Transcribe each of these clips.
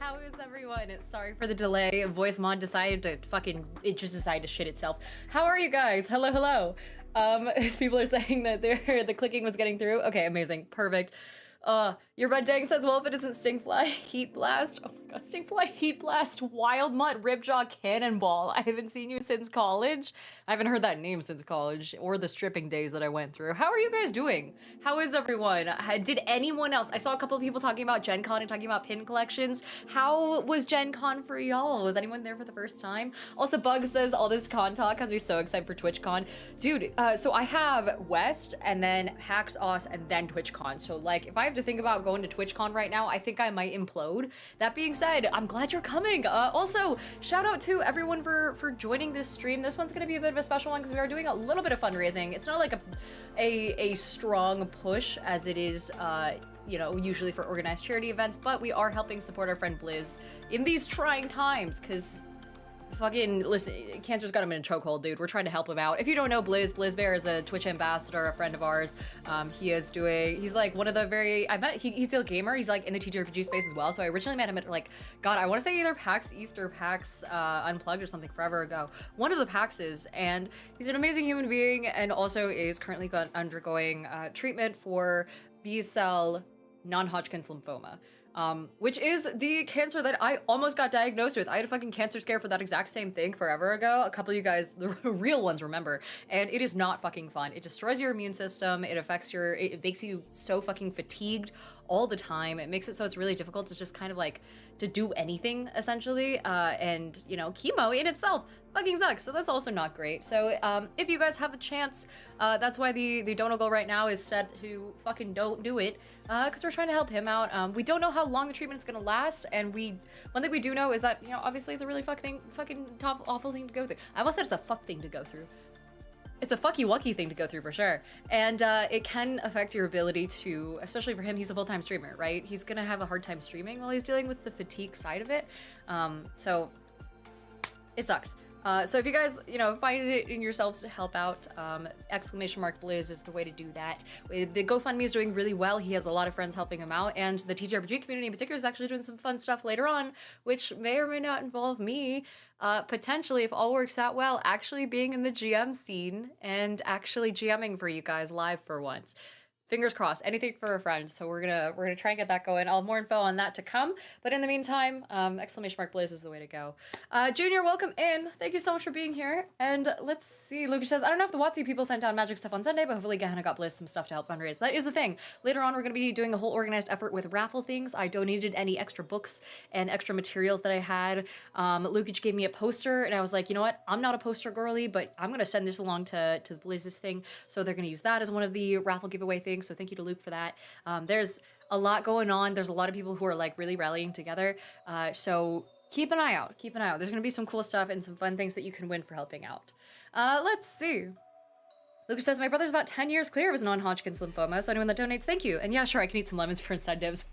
How is everyone? Sorry for the delay. Voice mod decided to it just decided to shit itself. How are you guys? Hello, hello. People are saying that the clicking was getting through. Okay, amazing, perfect. Your red dang says, well, if it isn't Stinkfly, Heat Blast. Oh my god, Stinkfly, Heat Blast, Wild Mutt, Ripjaw, Cannonball. I haven't seen you since college. I haven't heard that name since college, or the stripping days that I went through. How are you guys doing? How is everyone? Did anyone else? I saw a couple of people talking about GenCon and talking about pin collections. How was GenCon for y'all? Was anyone there for the first time? Also, Bug says, all this con talk has me so excited for TwitchCon. Dude, so I have West, and then PAX Aus, and then TwitchCon. So, like, if I have to think about going to TwitchCon right now, I think I might implode. That being said, I'm glad you're coming. Also, shout out to everyone for joining this stream. This one's gonna be a bit of a special one because we are doing a little bit of fundraising. It's not like a strong push as it is, you know, usually for organized charity events, but we are helping support our friend Blizz in these trying times because fucking, listen, cancer's got him in a chokehold, dude. We're trying to help him out. If you don't know Blizz, Blizzbear is a Twitch ambassador, a friend of ours. He's like one of the he's still a gamer. He's like in the TTRPG space as well. So I originally met him at like, God, I want to say either PAX East or PAX Unplugged or something forever ago. One of the PAXs, and he's an amazing human being and also is currently undergoing treatment for B-cell non-Hodgkin's lymphoma. Which is the cancer that I almost got diagnosed with. I had a fucking cancer scare for that exact same thing forever ago. A couple of you guys, the real ones, remember. And it is not fucking fun. It destroys your immune system. It it makes you so fucking fatigued all the time. It makes it so it's really difficult to just kind of like to do anything essentially. And you know, chemo in itself fucking sucks. So that's also not great. So if you guys have the chance, that's why the donor goal right now is set to fucking don't do it. Because we're trying to help him out. We don't know how long the treatment is gonna last, and one thing we do know is that, you know, obviously it's a really fucking tough, awful thing to go through. I almost said it's a fuck thing to go through. It's a fucky wucky thing to go through for sure. And it can affect your ability to, especially for him, he's a full-time streamer, right? He's gonna have a hard time streaming while he's dealing with the fatigue side of it. So it sucks. So if you guys, you know, find it in yourselves to help out, !Blizz is the way to do that. The GoFundMe is doing really well. He has a lot of friends helping him out, and the TTRPG community in particular is actually doing some fun stuff later on, which may or may not involve me, potentially, if all works out well, actually being in the GM scene and actually GMing for you guys live for once. Fingers crossed, anything for a friend. So we're gonna try and get that going. I'll have more info on that to come. But in the meantime, !Blizz is the way to go. Junior, welcome in. Thank you so much for being here. And let's see, Lucas says, I don't know if the WotC people sent down magic stuff on Sunday, but hopefully Gehenna got Blizz some stuff to help fundraise. That is the thing. Later on, we're gonna be doing a whole organized effort with raffle things. I donated any extra books and extra materials that I had. Lukic gave me a poster, and I was like, you know what? I'm not a poster girly, but I'm gonna send this along to the Blizz's thing. So they're gonna use that as one of the raffle giveaway things. So thank you to Luke for that. There's a lot going on. There's a lot of people who are like really rallying together. So keep an eye out. Keep an eye out. There's gonna be some cool stuff and some fun things that you can win for helping out. Let's see. Lucas says, my brother's about 10 years clear of his non-Hodgkin's lymphoma, so anyone that donates, thank you. And yeah, sure, I can eat some lemons for incentives.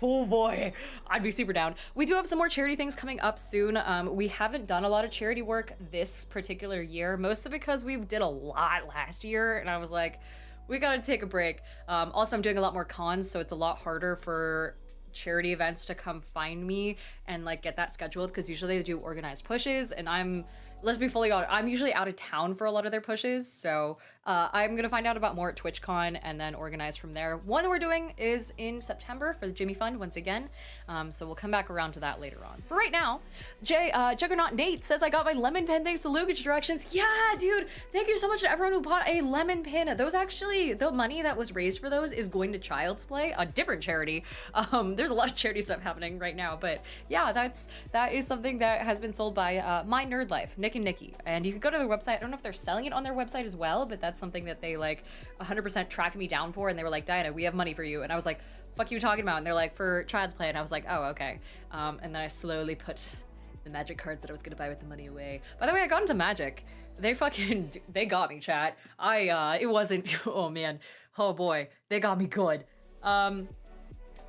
Oh boy, I'd be super down. We do have some more charity things coming up soon. We haven't done a lot of charity work this particular year, mostly because we did a lot last year, and I was like, we gotta take a break. Also, I'm doing a lot more cons, so it's a lot harder for charity events to come find me and like get that scheduled, because usually they do organized pushes, and let's be fully honest, I'm usually out of town for a lot of their pushes, so I'm gonna find out about more at TwitchCon and then organize from there. One we're doing is in September for the Jimmy Fund once again, so we'll come back around to that later on. For right now, Juggernaut Nate says, I got my lemon pin thanks to Lukic directions. Yeah, dude, thank you so much to everyone who bought a lemon pin. Those actually, the money that was raised for those is going to Child's Play, a different charity. There's a lot of charity stuff happening right now, but yeah, that is something that has been sold by My Nerd Life, Nick and Nikki, and you could go to their website. I don't know if they're selling it on their website as well, but that's something that they like 100% tracked me down for, and they were like, Diana, we have money for you, and I was like, fuck you talking about? And they're like, for Child's Play, and I was like, oh, okay. And then I slowly put the magic cards that I was gonna buy with the money away. By the way, I got into magic. They got me, chat. It wasn't, oh man, oh boy, they got me good.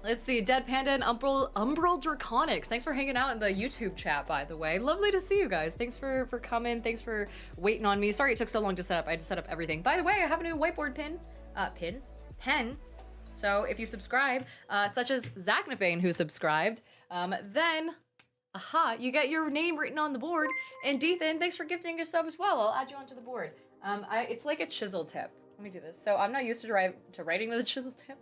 Let's see, Dead Panda and Umbral Draconics. Thanks for hanging out in the YouTube chat, by the way. Lovely to see you guys. Thanks for coming. Thanks for waiting on me. Sorry it took so long to set up. I had to set up everything. By the way, I have a new whiteboard pen. So if you subscribe, such as Zachnafane who subscribed, then you get your name written on the board. And Dethan, thanks for gifting a sub as well. I'll add you onto the board. It's like a chisel tip. Let me do this. So I'm not used to writing with a chisel tip.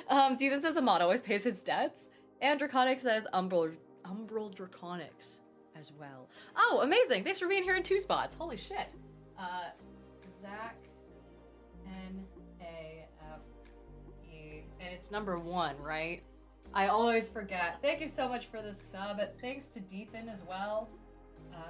Dethan says Amon always pays his debts. And Draconic says Umbral Draconics as well. Oh, amazing. Thanks for being here in 2 spots. Holy shit. Zach N-A-F-E. And it's number 1, right? I always forget. Thank you so much for the sub. Thanks to Dethan as well.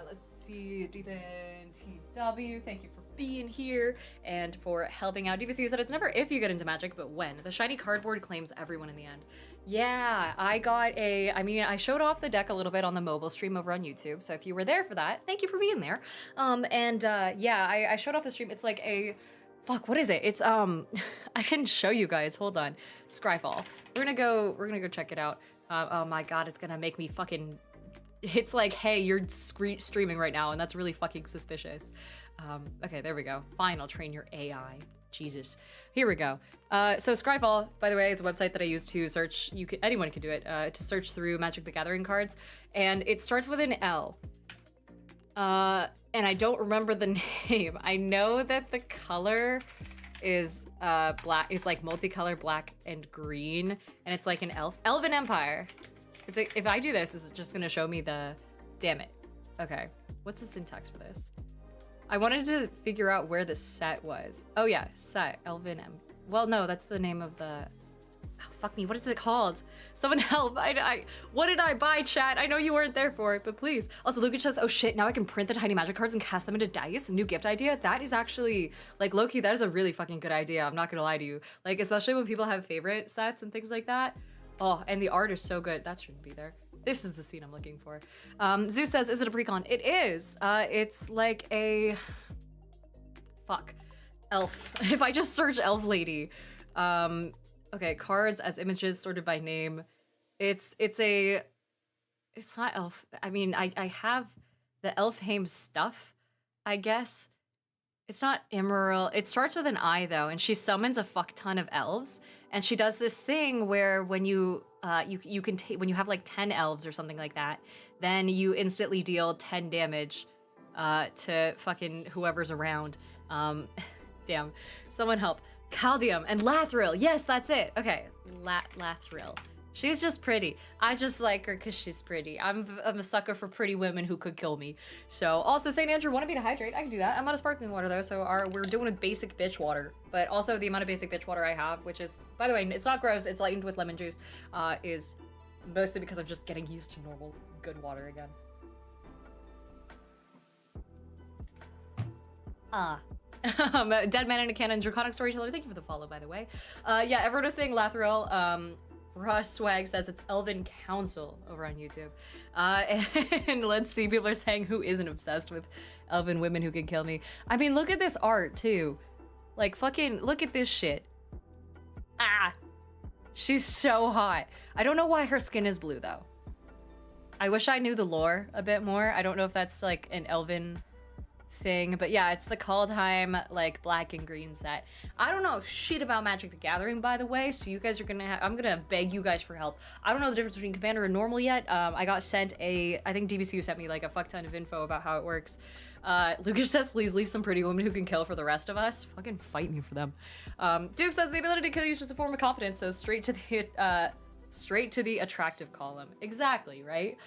Let's see, Dethan TW, thank you for being here and for helping out. DVC said it's never if you get into Magic, but when. The shiny cardboard claims everyone in the end. Yeah, I showed off the deck a little bit on the mobile stream over on YouTube, so if you were there for that, thank you for being there. I showed off the stream. It's like a, fuck, what is it? It's, I can show you guys, hold on. Scryfall. We're gonna go check it out. Oh my god, it's gonna make me fucking, it's like, hey, you're streaming right now, and that's really fucking suspicious. Okay, there we go. Fine, I'll train your AI. Jesus. Here we go. So Scryfall, by the way, is a website that I use to search, anyone can do it, to search through Magic the Gathering cards, and it starts with an L. And I don't remember the name. I know that the color is black, is like multicolor black and green, and it's like an Elven Empire. If I do this, is it just gonna show me the, damn it. Okay, what's the syntax for this? I wanted to figure out where the set was. Oh yeah, set, Elven well, no, that's the name of the, oh, fuck me, what is it called? Someone help, what did I buy, chat? I know you weren't there for it, but please. Also, Lucas says, oh shit, now I can print the tiny magic cards and cast them into dice. New gift idea. That is actually, like, low-key, that is a really fucking good idea. I'm not gonna lie to you. Like, especially when people have favorite sets and things like that. Oh, and the art is so good. That shouldn't be there. This is the scene I'm looking for. Zeus says, is it a precon? It is. It's like a, fuck, elf. If I just search elf lady. Okay, cards as images sorted by name. It's not elf. I mean, I have the Elfheim stuff, I guess. It's not Emerald. It starts with an I though, and she summons a fuck ton of elves, and she does this thing where when you can take, when you have like 10 elves or something like that, then you instantly deal 10 damage to fucking whoever's around. Damn, someone help. Caldium and Lathril. Yes, that's it. Okay, Lathril. She's just pretty. I just like her because she's pretty. I'm a sucker for pretty women who could kill me. So, also, St. Andrew wanted me to hydrate. I can do that. I'm out of sparkling water, though, so we're doing a basic bitch water. But also, the amount of basic bitch water I have, which is, by the way, it's not gross, it's lightened with lemon juice, is mostly because I'm just getting used to normal, good water again. Dead Man in a Cannon, Draconic Storyteller, thank you for the follow, by the way. Yeah, everyone was saying Lathril. Rush Swag says it's Elven Council over on YouTube. And let's see, people are saying who isn't obsessed with elven women who can kill me. I mean, look at this art, too. Like, fucking, look at this shit. Ah! She's so hot. I don't know why her skin is blue, though. I wish I knew the lore a bit more. I don't know if that's, like, an elven thing, but yeah, it's the Kaldheim like black and green set. I don't know shit about Magic the Gathering, by the way, so you guys are gonna I'm gonna beg you guys for help. I don't know the difference between Commander and Normal yet. I got sent I think DBCU sent me like a fuck ton of info about how it works. Lucas says, please leave some pretty women who can kill for the rest of us. Fucking fight me for them. Duke says the ability to kill you is just a form of competence, so straight to the attractive column. Exactly, right?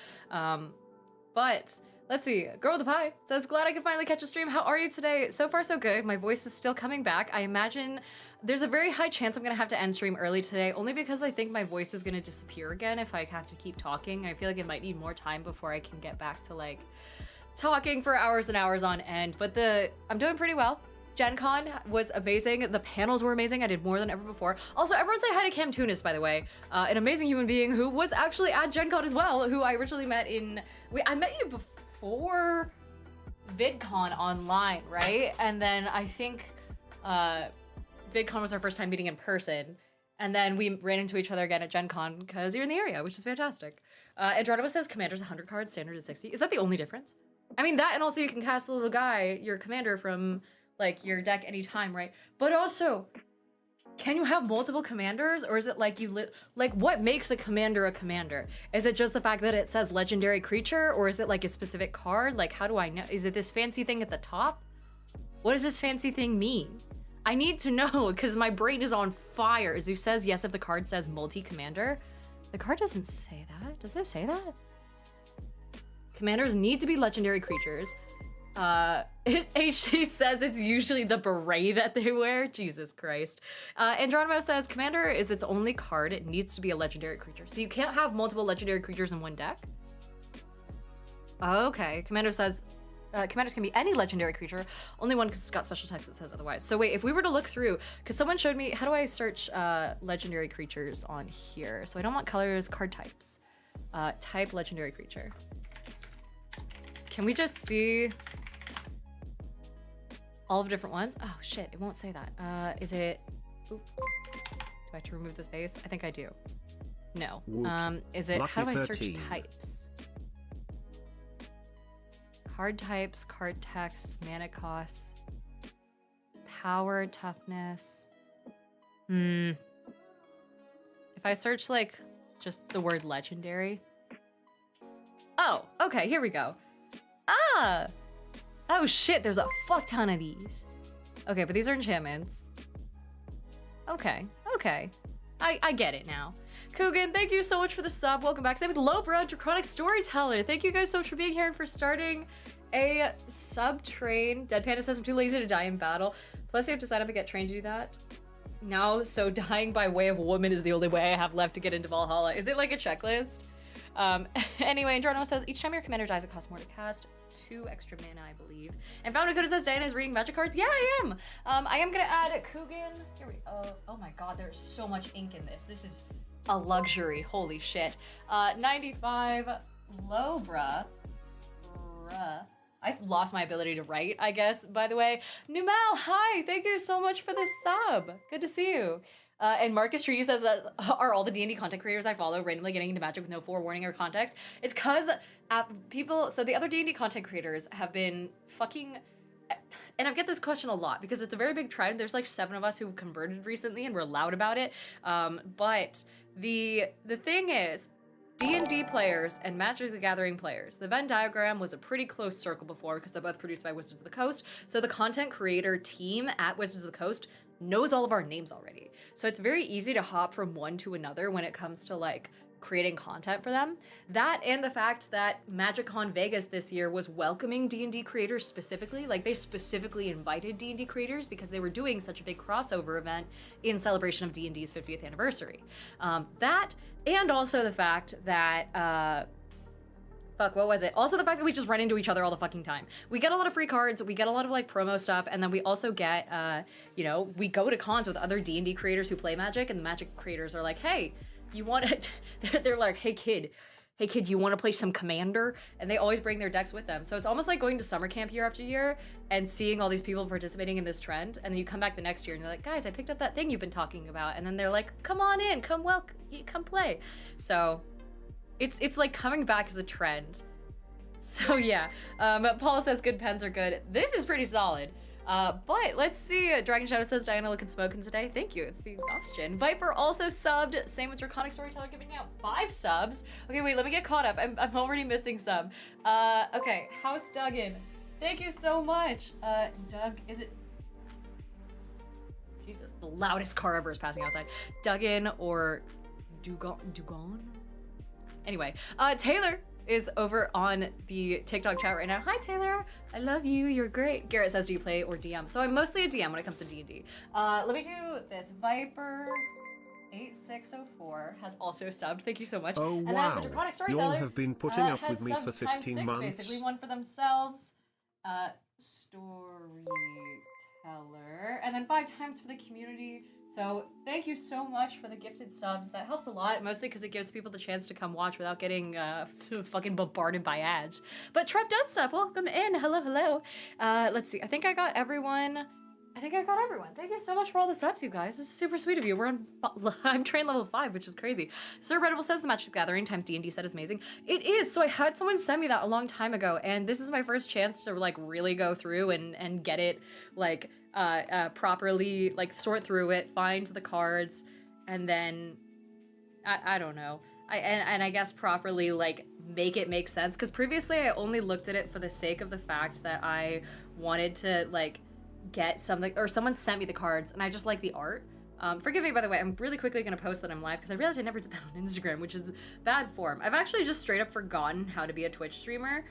But let's see. Girl with the Pie says, glad I could finally catch a stream. How are you today? So far, so good. My voice is still coming back. I imagine there's a very high chance I'm going to have to end stream early today, only because I think my voice is going to disappear again if I have to keep talking. I feel like it might need more time before I can get back to, like, talking for hours and hours on end. But I'm doing pretty well. GenCon was amazing. The panels were amazing. I did more than ever before. Also, everyone say hi to Cam Tunis, by the way. An amazing human being who was actually at GenCon as well, who I originally met I met you before VidCon online, right? And then I think VidCon was our first time meeting in person. And then we ran into each other again at GenCon because you're in the area, which is fantastic. Adronima says Commander's 100 cards, Standard is 60. Is that the only difference? I mean, that and also you can cast the little guy, your commander, from like your deck anytime, right? But also, Can you have multiple commanders, or is it like like what makes a commander a commander? Is it just the fact that it says legendary creature, or is it like a specific card? Like, how do I know? Is it this fancy thing at the top? What does this fancy thing mean? I need to know because my brain is on fire. Zeus says yes if the card says multi-commander. The card doesn't say that. Does it say that? Commanders need to be legendary creatures. HG says it's usually the beret that they wear. Jesus Christ. Andronimo says commander is its only card. It needs to be a legendary creature. So you can't have multiple legendary creatures in one deck? Okay. Commander says commanders can be any legendary creature. Only one because it's got special text that says otherwise. So wait, if we were to look through, because someone showed me, how do I search legendary creatures on here? So I don't want colors, card types. Type legendary creature. Can we just see all of the different ones? Oh shit, it won't say that. Is it, oop. Do I have to remove the space? I think I do. No. Is it, how do I search types? Card types, card text, mana cost, power, toughness. If I search like just the word legendary. Oh, okay, here we go. Ah! Oh shit, there's a fuck ton of these. Okay, but these are enchantments. Okay, okay. I get it now. Coogan, thank you so much for the sub. Welcome back. Same with Lobra, Draconic Storyteller. Thank you guys so much for being here and for starting a sub train. Dead Panda says I'm too lazy to die in battle. Plus you have to sign up and get trained to do that. Now, so dying by way of a woman is the only way I have left to get into Valhalla. Is it like a checklist? Anyway, Androno says each time your commander dies, it costs more to cast. 2 extra mana, I believe. And Found Dakota says Diana is reading magic cards. Yeah, I am. I am gonna add Coogan. Here we go. Oh my god, there's so much ink in this. This is a luxury. Holy shit. 95 Lobra. I've lost my ability to write, I guess, by the way. Numel, hi. Thank you so much for the sub. Good to see you. And Marcus Treaty says that are all the D&D content creators I follow randomly getting into Magic with no forewarning or context? It's because people, so the other D&D content creators have been fucking, and I get this question a lot because it's a very big trend. There's like 7 of us who converted recently and we're loud about it. But the thing is, D&D players and Magic the Gathering players, the Venn diagram was a pretty close circle before because they're both produced by Wizards of the Coast. So the content creator team at Wizards of the Coast knows all of our names already. So it's very easy to hop from one to another when it comes to like creating content for them. That and the fact that MagicCon Vegas this year was welcoming D&D creators specifically. Like they specifically invited D&D creators because they were doing such a big crossover event in celebration of D&D's 50th anniversary. That and also the fact that fuck, what was it? Also the fact that we just run into each other all the fucking time. We get a lot of free cards, we get a lot of like promo stuff, and then we also get, you know, we go to cons with other D&D creators who play Magic, and the Magic creators are like, hey, you want it? They're like, hey kid, you want to play some Commander? And they always bring their decks with them. So it's almost like going to summer camp year after year and seeing all these people participating in this trend. And then you come back the next year and you're like, guys, I picked up that thing you've been talking about. And then they're like, come on in, come play. So it's like coming back as a trend. So yeah, Paul says good pens are good. This is pretty solid. But let's see. Dragon Shadow says Diana looking smoking today. Thank you. It's the exhaustion. Viper also subbed. Same with Draconic Storyteller giving out 5 subs. Okay, wait. Let me get caught up. I'm already missing some. Okay. House Duggan. Thank you so much. Doug, is it? Jesus, the loudest car ever is passing outside. Duggan or Dugon? Anyway, Taylor is over on the TikTok chat right now. Hi, Taylor. I love you. You're great. Garrett says, do you play or DM? So I'm mostly a DM when it comes to D&D. Let me do this. Viper 8604 has also subbed. Thank you so much. Oh, and wow. then the Draconic You Storyteller all have been putting up with me for 15 times 6, months. basically one for themselves. Storyteller. And then 5 times for the community. So thank you so much for the gifted subs. That helps a lot, mostly because it gives people the chance to come watch without getting fucking bombarded by ads. But Trev does stuff. Welcome in. Hello, hello. Let's see. I think I got everyone I think I got everyone. Thank you so much for all the subs, you guys. This is super sweet of you. I'm train level 5, which is crazy. Sir Redable says the Magic the Gathering times D&D set is amazing. It is. So I had someone send me that a long time ago, and this is my first chance to like really go through and get it like properly, like sort through it, find the cards, and then I don't know. I guess properly like make it make sense, because previously I only looked at it for the sake of the fact that I wanted to like get something, or someone sent me the cards and I just like the art. Forgive me, by the way, I'm really quickly going to post that I'm live because I realized I never did that on Instagram, which is bad form. I've actually just straight up forgotten how to be a Twitch streamer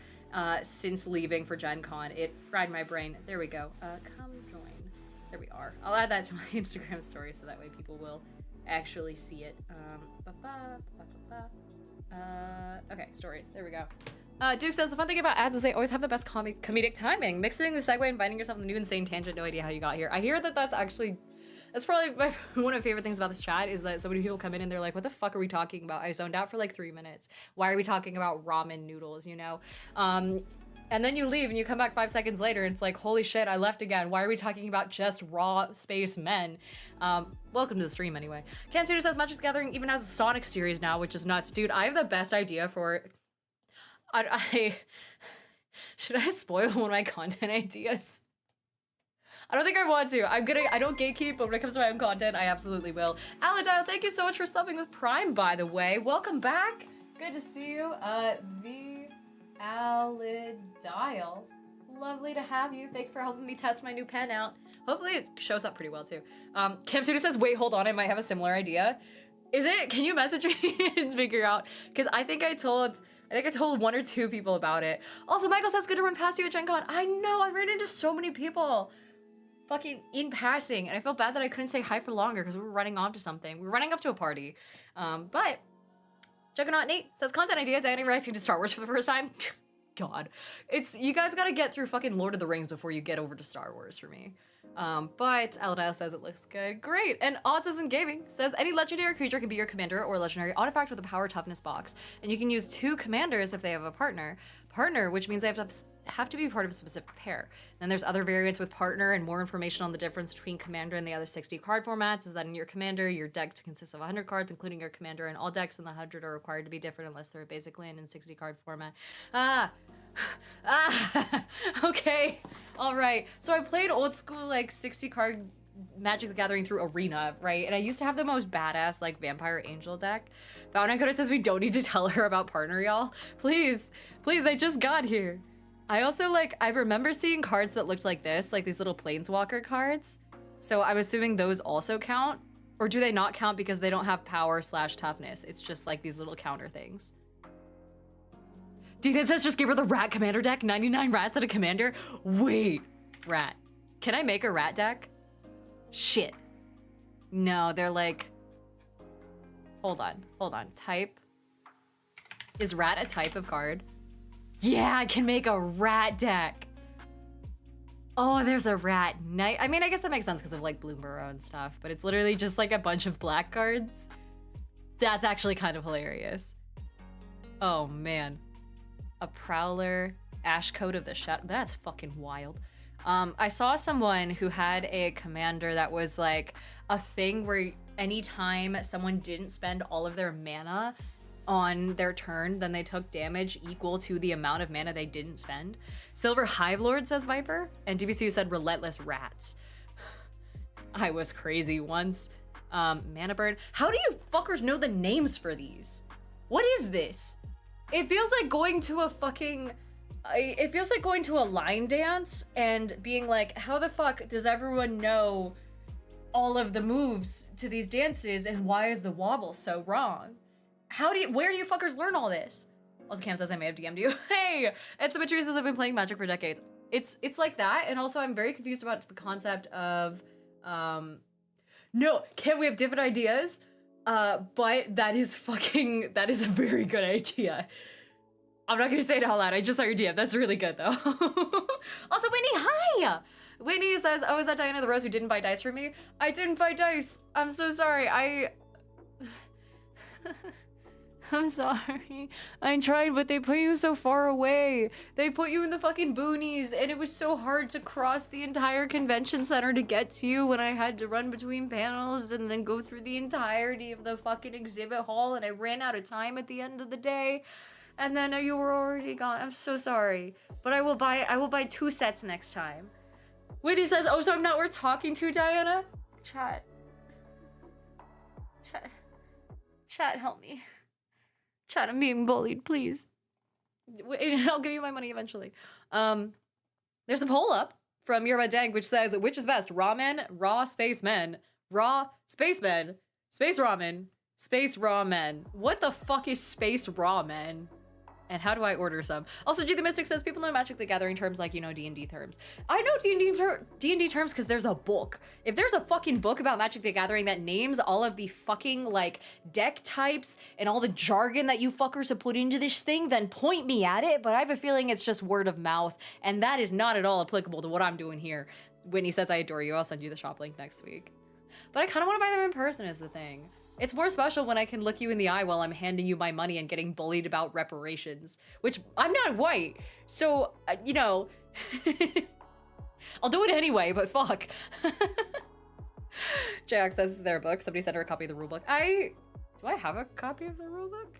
since leaving for GenCon. It fried my brain. There we go. Come join. There we are. I'll add that to my Instagram story so that way people will actually see it. Okay, stories. There we go. Duke says, the fun thing about ads is they always have the best comedic timing. Mixing the segue and finding yourself in a new insane tangent, no idea how you got here. I hear that that's probably one of my favorite things about this chat, is that so many people come in and they're like, what the fuck are we talking about? I zoned out for like 3 minutes. Why are we talking about ramen noodles, you know? And then you leave and you come back 5 seconds later and it's like, holy shit, I left again. Why are we talking about just raw space men? Welcome to the stream anyway. Cam Tutor says, Magic the Gathering even has a Sonic series now, which is nuts. Dude, I have the best idea for... Should I spoil one of my content ideas? I don't think I want to. I don't gatekeep, but when it comes to my own content, I absolutely will. Aladile, thank you so much for subbing with Prime, by the way. Welcome back. Good to see you. The Aladile. Lovely to have you. Thank you for helping me test my new pen out. Hopefully it shows up pretty well too. Cam Tutor says, wait, hold on, I might have a similar idea. Is it? Can you message me and figure out? Because I think I told 1 or 2 people about it. Also, Michael says, good to run past you at GenCon. I know, I ran into so many people fucking in passing, and I felt bad that I couldn't say hi for longer because we were running off to something. We were running up to a party. But Juggernaut Nate says, content idea, Diana reacting to Star Wars for the first time. God. You guys gotta get through fucking Lord of the Rings before you get over to Star Wars for me. But Aladile says it looks good. Great. And Autism Gaming says, any legendary creature can be your commander or legendary artifact with a power toughness box. And you can use 2 commanders if they have a partner. Partner, which means they have to be part of a specific pair. Then there's other variants with partner, and more information on the difference between commander and the other 60 card formats is that in your commander, your deck consists of 100 cards, including your commander, and all decks in the 100 are required to be different unless they're a basic land in 60 card format. Okay. All right. So I played old school, like 60 card Magic the Gathering through Arena, right? And I used to have the most badass, like, Vampire Angel deck. Fountain Coda says we don't need to tell her about partner, y'all. Please, I just got here. I also, like, I remember seeing cards that looked like this, like these little Planeswalker cards. So I'm assuming those also count? Or do they not count because they don't have power/toughness? It's just like these little counter things. Deacon says just give her the rat commander deck, 99 rats and a commander. Wait, rat. Can I make a rat deck? Shit. No, they're like, hold on. Type. Is rat a type of card? Yeah, I can make a rat deck. Oh, there's a rat knight. I mean, I guess that makes sense because of like Bloomburrow and stuff, but it's literally just like a bunch of black cards. That's actually kind of hilarious. Oh man. A Prowler, Ashcoat of the Shadow. That's fucking wild. I saw someone who had a commander that was like a thing where anytime someone didn't spend all of their mana on their turn, then they took damage equal to the amount of mana they didn't spend. Silver Hive Lord, says Viper, and DVCU said Relentless Rats. I was crazy once. Mana Bird. How do you fuckers know the names for these? What is this? It feels like going to a fucking... It feels like going to a line dance and being like, how the fuck does everyone know all of the moves to these dances and why is the wobble so wrong? Where do you fuckers learn all this? Also, Cam says I may have DM'd you. Hey! And Symmetry says I've been playing Magic for decades. It's like that, and also I'm very confused about the concept of, no, Cam, we have different ideas, but that is a very good idea. I'm not gonna say it out loud, I just saw your DM. That's really good, though. Also, Whitney, hi! Whitney says, oh, is that Diana the Rose who didn't buy dice for me? I didn't buy dice. I'm so sorry. I'm sorry. I tried, but they put you so far away. They put you in the fucking boonies, and it was so hard to cross the entire convention center to get to you when I had to run between panels and then go through the entirety of the fucking exhibit hall, and I ran out of time at the end of the day. And then you were already gone. I'm so sorry. But I will buy 2 sets next time. Whitney says, oh, so I'm not worth talking to, Diana? Chat, help me. Chat, I'm being bullied, please. I'll give you my money eventually. There's a poll up from Yerba Dank, which says, which is best, ramen, raw spacemen, raw spacemen, space ramen, space raw men. What the fuck is space raw men? And how do I order some? Also, G the Mystic says people know Magic the Gathering terms like, you know, D&D terms. I know D&D terms because there's a book. If there's a fucking book about Magic the Gathering that names all of the fucking, like, deck types and all the jargon that you fuckers have put into this thing, then point me at it. But I have a feeling it's just word of mouth, and that is not at all applicable to what I'm doing here. Whitney says, I adore you. I'll send you the shop link next week. But I kind of want to buy them in person is the thing. It's more special when I can look you in the eye while I'm handing you my money and getting bullied about reparations, which I'm not white, so, you know, I'll do it anyway, but fuck. JX says it's their book. Somebody sent her a copy of the rulebook. Do I have a copy of the rulebook?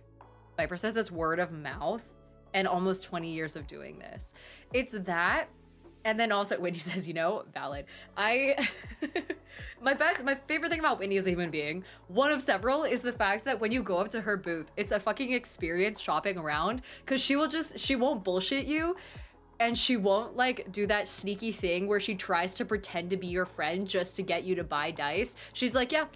Viper says it's word of mouth and almost 20 years of doing this. It's that. And then also, Whitney says, you know, valid. My favorite thing about Whitney as a human being, one of several, is the fact that when you go up to her booth, it's a fucking experience shopping around, because she won't bullshit you, and she won't, like, do that sneaky thing where she tries to pretend to be your friend just to get you to buy dice. She's like, yeah,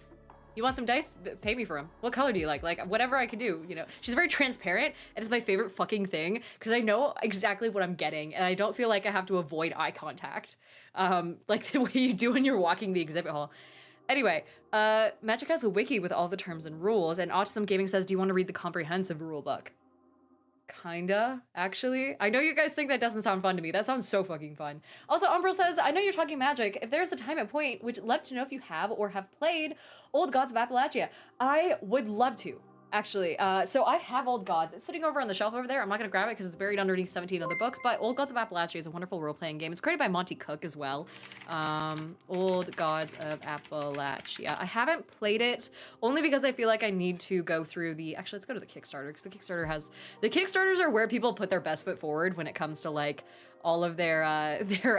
you want some dice? Pay me for them. What color do you like? Like, whatever I can do, you know? She's very transparent, and it's my favorite fucking thing, because I know exactly what I'm getting, and I don't feel like I have to avoid eye contact, like the way you do when you're walking the exhibit hall. Anyway, Magic has a wiki with all the terms and rules, and Autism Gaming says, do you want to read the comprehensive rulebook? Kinda, actually. I know you guys think that doesn't sound fun to me. That sounds so fucking fun. Also, Umbral says, I know you're talking Magic. If there's a time and point, would love to know if you have or have played Old Gods of Appalachia. I would love to, actually. So I have Old Gods. It's sitting over on the shelf over there. I'm not gonna grab it because it's buried underneath 17 other books, but Old Gods of Appalachia is a wonderful role-playing game. It's created by Monty Cook as well. Old Gods of Appalachia. I haven't played it only because I feel like I need to go through actually, let's go to the Kickstarter, because the Kickstarters are where people put their best foot forward when it comes to, like, all of their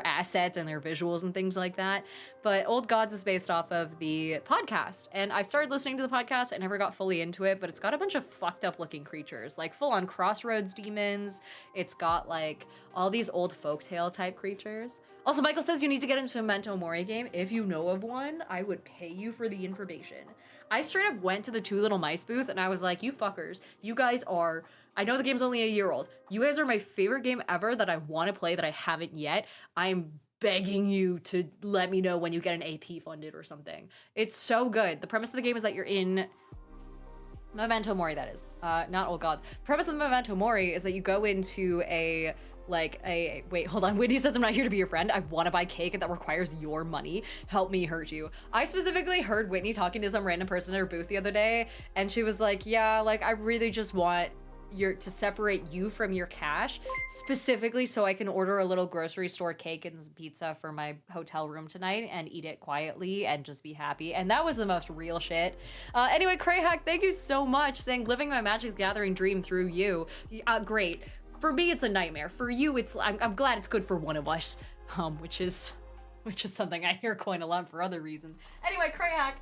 assets and their visuals and things like that. But Old Gods is based off of the podcast, and I started listening to the podcast. I never got fully into it, but it's got a bunch of fucked up looking creatures, like full on Crossroads demons. It's got like all these old folktale type creatures. Also, Michael says you need to get into a Memento Mori game. If you know of one, I would pay you for the information. I straight up went to the Two Little Mice booth and I was like, you fuckers, you guys are, I know the game's only a year old. You guys are my favorite game ever that I want to play that I haven't yet. I'm begging you to let me know when you get an AP funded or something. It's so good. The premise of the game is that you're in Memento Mori, that is, not Old Gods. The premise of the Memento Mori is that you go into wait, hold on. Whitney says I'm not here to be your friend. I want to buy cake that requires your money. Help me hurt you. I specifically heard Whitney talking to some random person at her booth the other day, and she was like, yeah, like, I really just want to separate you from your cash, specifically so I can order a little grocery store cake and some pizza for my hotel room tonight and eat it quietly and just be happy. And that was the most real shit. Anyway, Crayhack, thank you so much, saying living my Magic the Gathering dream through you. Great. For me, it's a nightmare. For you, I'm glad it's good for one of us, which is something I hear quite a lot for other reasons. Anyway, Crayhack,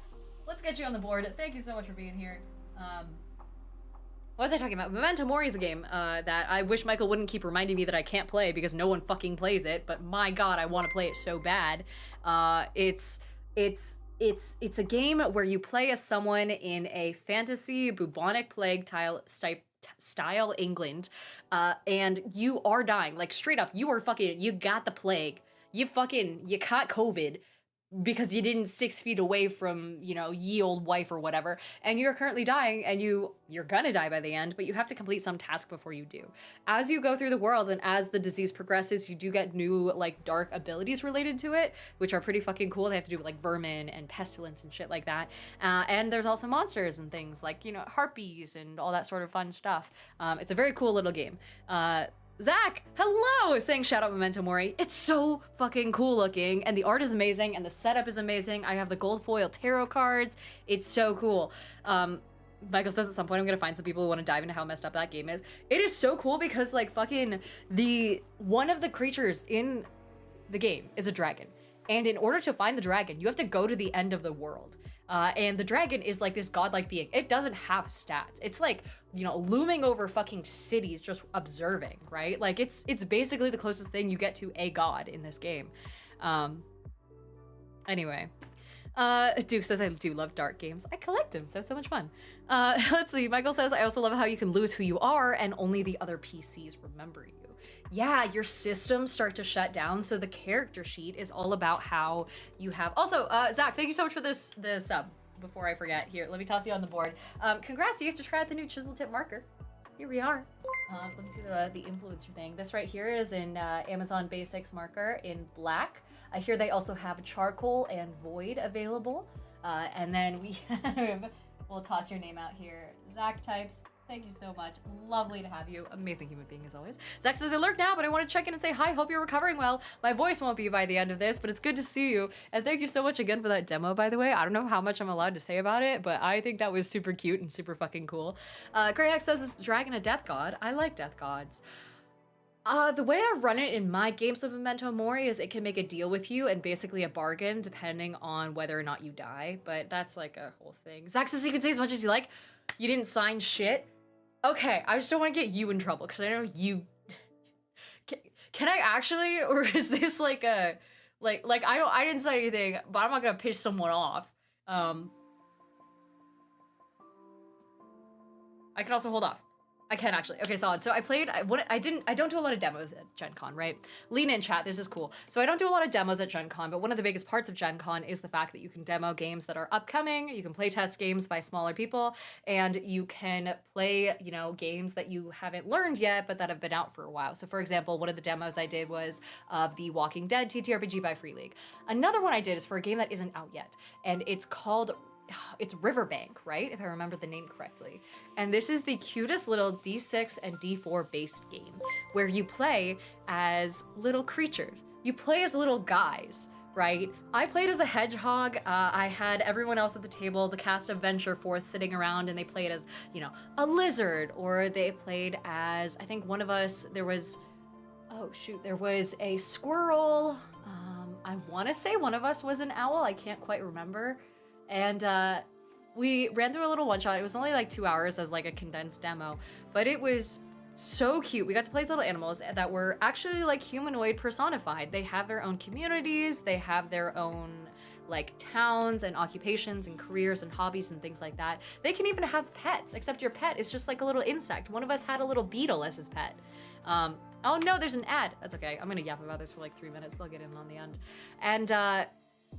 let's get you on the board. Thank you so much for being here. What was I talking about? Memento Mori is a game that I wish Michael wouldn't keep reminding me that I can't play because no one fucking plays it, but my god, I want to play it so bad. It's a game where you play as someone in a fantasy bubonic plague style England, and you are dying. Like, straight up, you got the plague. You caught COVID. because you didn't 6 feet away from, you know, ye old wife or whatever, and you're currently dying, and you're gonna die by the end, but you have to complete some task before you do. As you go through the world and as the disease progresses, you do get new, like, dark abilities related to it, which are pretty fucking cool. They have to do with, like, vermin and pestilence and shit like that. And there's also monsters and things like, you know, harpies and all that sort of fun stuff. It's a very cool little game. Zach, hello, saying shout out Memento Mori. It's so fucking cool looking, and the art is amazing, and the setup is amazing. I have the gold foil tarot cards. It's so cool. Michael says at some point I'm gonna find some people who want to dive into how messed up that game is. It is so cool because, like, fucking one of the creatures in the game is a dragon, and in order to find the dragon, you have to go to the end of the world. And the dragon is like this godlike being. It doesn't have stats. It's like, you know, looming over fucking cities, just observing, right? Like, it's basically the closest thing you get to a god in this game. Anyway, Duke says, I do love dark games. I collect them, so it's so much fun. Let's see, Michael says, I also love how you can lose who you are and only the other PCs remember you. Yeah, your systems start to shut down, so the character sheet is all about how you have... Also, Zach, thank you so much for this sub. Before I forget, here, let me toss you on the board. Congrats, you get to try out the new chisel tip marker. Here we are. Let me do the influencer thing. This right here is in Amazon Basics marker in black. I hear they also have charcoal and void available. And then we have... We'll toss your name out here. Zach types... Thank you so much. Lovely to have you. Amazing human being as always. Zach says, I lurk now, but I want to check in and say hi. Hope you're recovering well. My voice won't be by the end of this, but it's good to see you. And thank you so much again for that demo, by the way. I don't know how much I'm allowed to say about it, but I think that was super cute and super fucking cool. Greyhex says, is the dragon a death god? I like death gods. The way I run it in my games of Memento Mori is it can make a deal with you and basically a bargain depending on whether or not you die, but that's like a whole thing. Zach says you can say as much as you like. You didn't sign shit. Okay, I just don't want to get you in trouble because I know you... Can I actually, or is this like a... Like I didn't say anything, but I'm not gonna piss someone off. I can also hold off. I can actually. Okay, solid. So I don't do a lot of demos at GenCon, right? Lean in, chat, this is cool. So I don't do a lot of demos at GenCon, but one of the biggest parts of GenCon is the fact that you can demo games that are upcoming, you can play test games by smaller people, and you can play, you know, games that you haven't learned yet, but that have been out for a while. So for example, one of the demos I did was of the Walking Dead TTRPG by Free League. Another one I did is for a game that isn't out yet, and it's Riverbank, right? If I remember the name correctly. And this is the cutest little D6 and D4 based game where you play as little creatures. You play as little guys, right? I played as a hedgehog. I had everyone else at the table, the cast of Venture Forth, sitting around, and they played as, you know, a lizard, or they played as, I think one of us, there was a squirrel. I want to say one of us was an owl. I can't quite remember. And we ran through a little one-shot. It was only like 2 hours as like a condensed demo, but it was so cute. We got to play as little animals that were actually like humanoid personified. They have their own communities. They have their own like towns and occupations and careers and hobbies and things like that. They can even have pets, except your pet is just like a little insect. One of us had a little beetle as his pet. Oh no, there's an ad. That's okay. I'm gonna yap about this for like 3 minutes. They'll get in on the end. And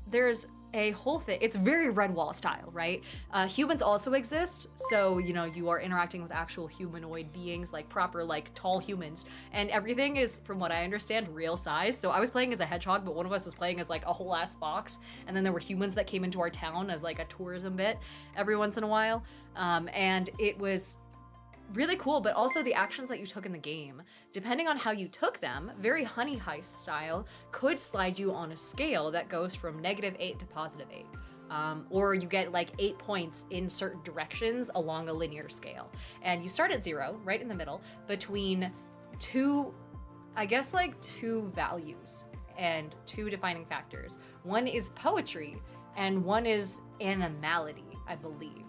there's a whole thing. It's very Redwall style, right? Humans also exist, so you know you are interacting with actual humanoid beings, like proper, like tall humans, and everything is, from what I understand, real size. So I was playing as a hedgehog, but one of us was playing as like a whole ass fox, and then there were humans that came into our town as like a tourism bit every once in a while, and it was really cool. But also the actions that you took in the game, depending on how you took them, very Honey Heist style, could slide you on a scale that goes from -8 to +8. Or you get like 8 points in certain directions along a linear scale. And you start at 0, right in the middle, between two values and 2 defining factors. One is poetry and one is animality, I believe.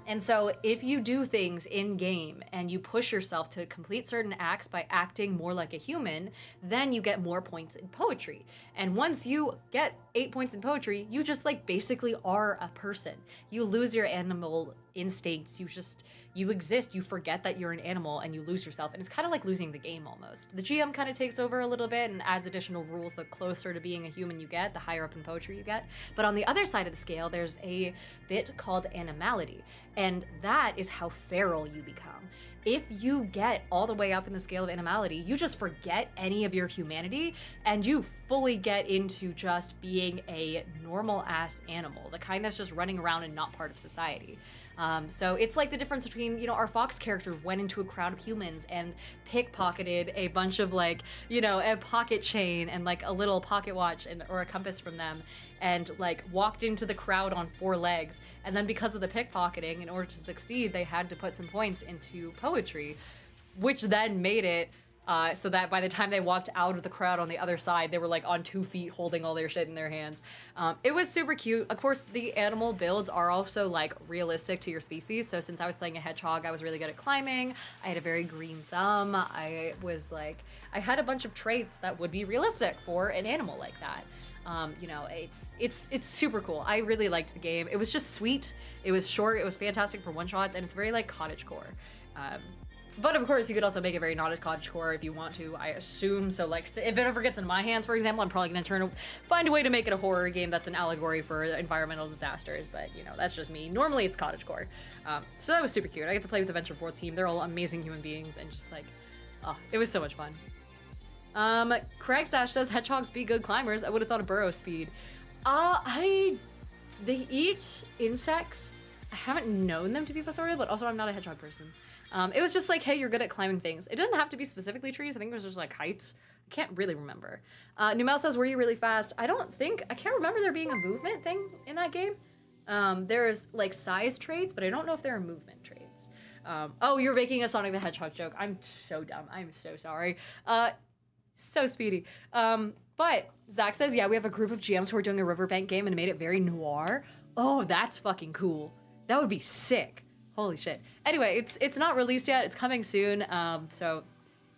And so if you do things in game and you push yourself to complete certain acts by acting more like a human, then you get more points in poetry. And once you get 8 points in poetry, you just like basically are a person. You lose your animal instincts, you exist, you forget that you're an animal and you lose yourself. And it's kind of like losing the game almost. The GM kind of takes over a little bit and adds additional rules the closer to being a human you get, the higher up in poetry you get. But on the other side of the scale, there's a bit called animality. And that is how feral you become. If you get all the way up in the scale of animality, you just forget any of your humanity and you fully get into just being a normal ass animal, the kind that's just running around and not part of society. So it's like the difference between, you know, our Fox character went into a crowd of humans and pickpocketed a bunch of like, you know, a pocket chain and like a little pocket watch or a compass from them and like walked into the crowd on 4 legs. And then because of the pickpocketing, in order to succeed, they had to put some points into poetry, which then made it so that by the time they walked out of the crowd on the other side, they were like on 2 feet holding all their shit in their hands. It was super cute. Of course, the animal builds are also like realistic to your species. So since I was playing a hedgehog, I was really good at climbing. I had a very green thumb. I had a bunch of traits that would be realistic for an animal like that. You know, it's super cool. I really liked the game. It was just sweet. It was short. It was fantastic for one-shots, and it's very like cottagecore. But of course, you could also make it very not as cottagecore if you want to, I assume. So like, if it ever gets in my hands, for example, I'm probably gonna find a way to make it a horror game that's an allegory for environmental disasters. But you know, that's just me. Normally, it's cottagecore. So that was super cute. I get to play with the Venture Forth team. They're all amazing human beings, and just like, oh, it was so much fun. Craig Stash says hedgehogs be good climbers. I would have thought of burrow speed. They eat insects. I haven't known them to be fossorial, but also I'm not a hedgehog person. It was just like, hey, you're good at climbing things. It doesn't have to be specifically trees. I think it was just like heights. I can't really remember. Numel says, were you really fast? I can't remember there being a movement thing in that game. There's like size traits, but I don't know if there are movement traits. Oh, you're making a Sonic the Hedgehog joke. I'm so dumb. I'm so sorry. So speedy. But Zach says, yeah, we have a group of GMs who are doing a Riverbank game and made it very noir. Oh, that's fucking cool. That would be sick. Holy shit. Anyway, it's not released yet. It's coming soon. So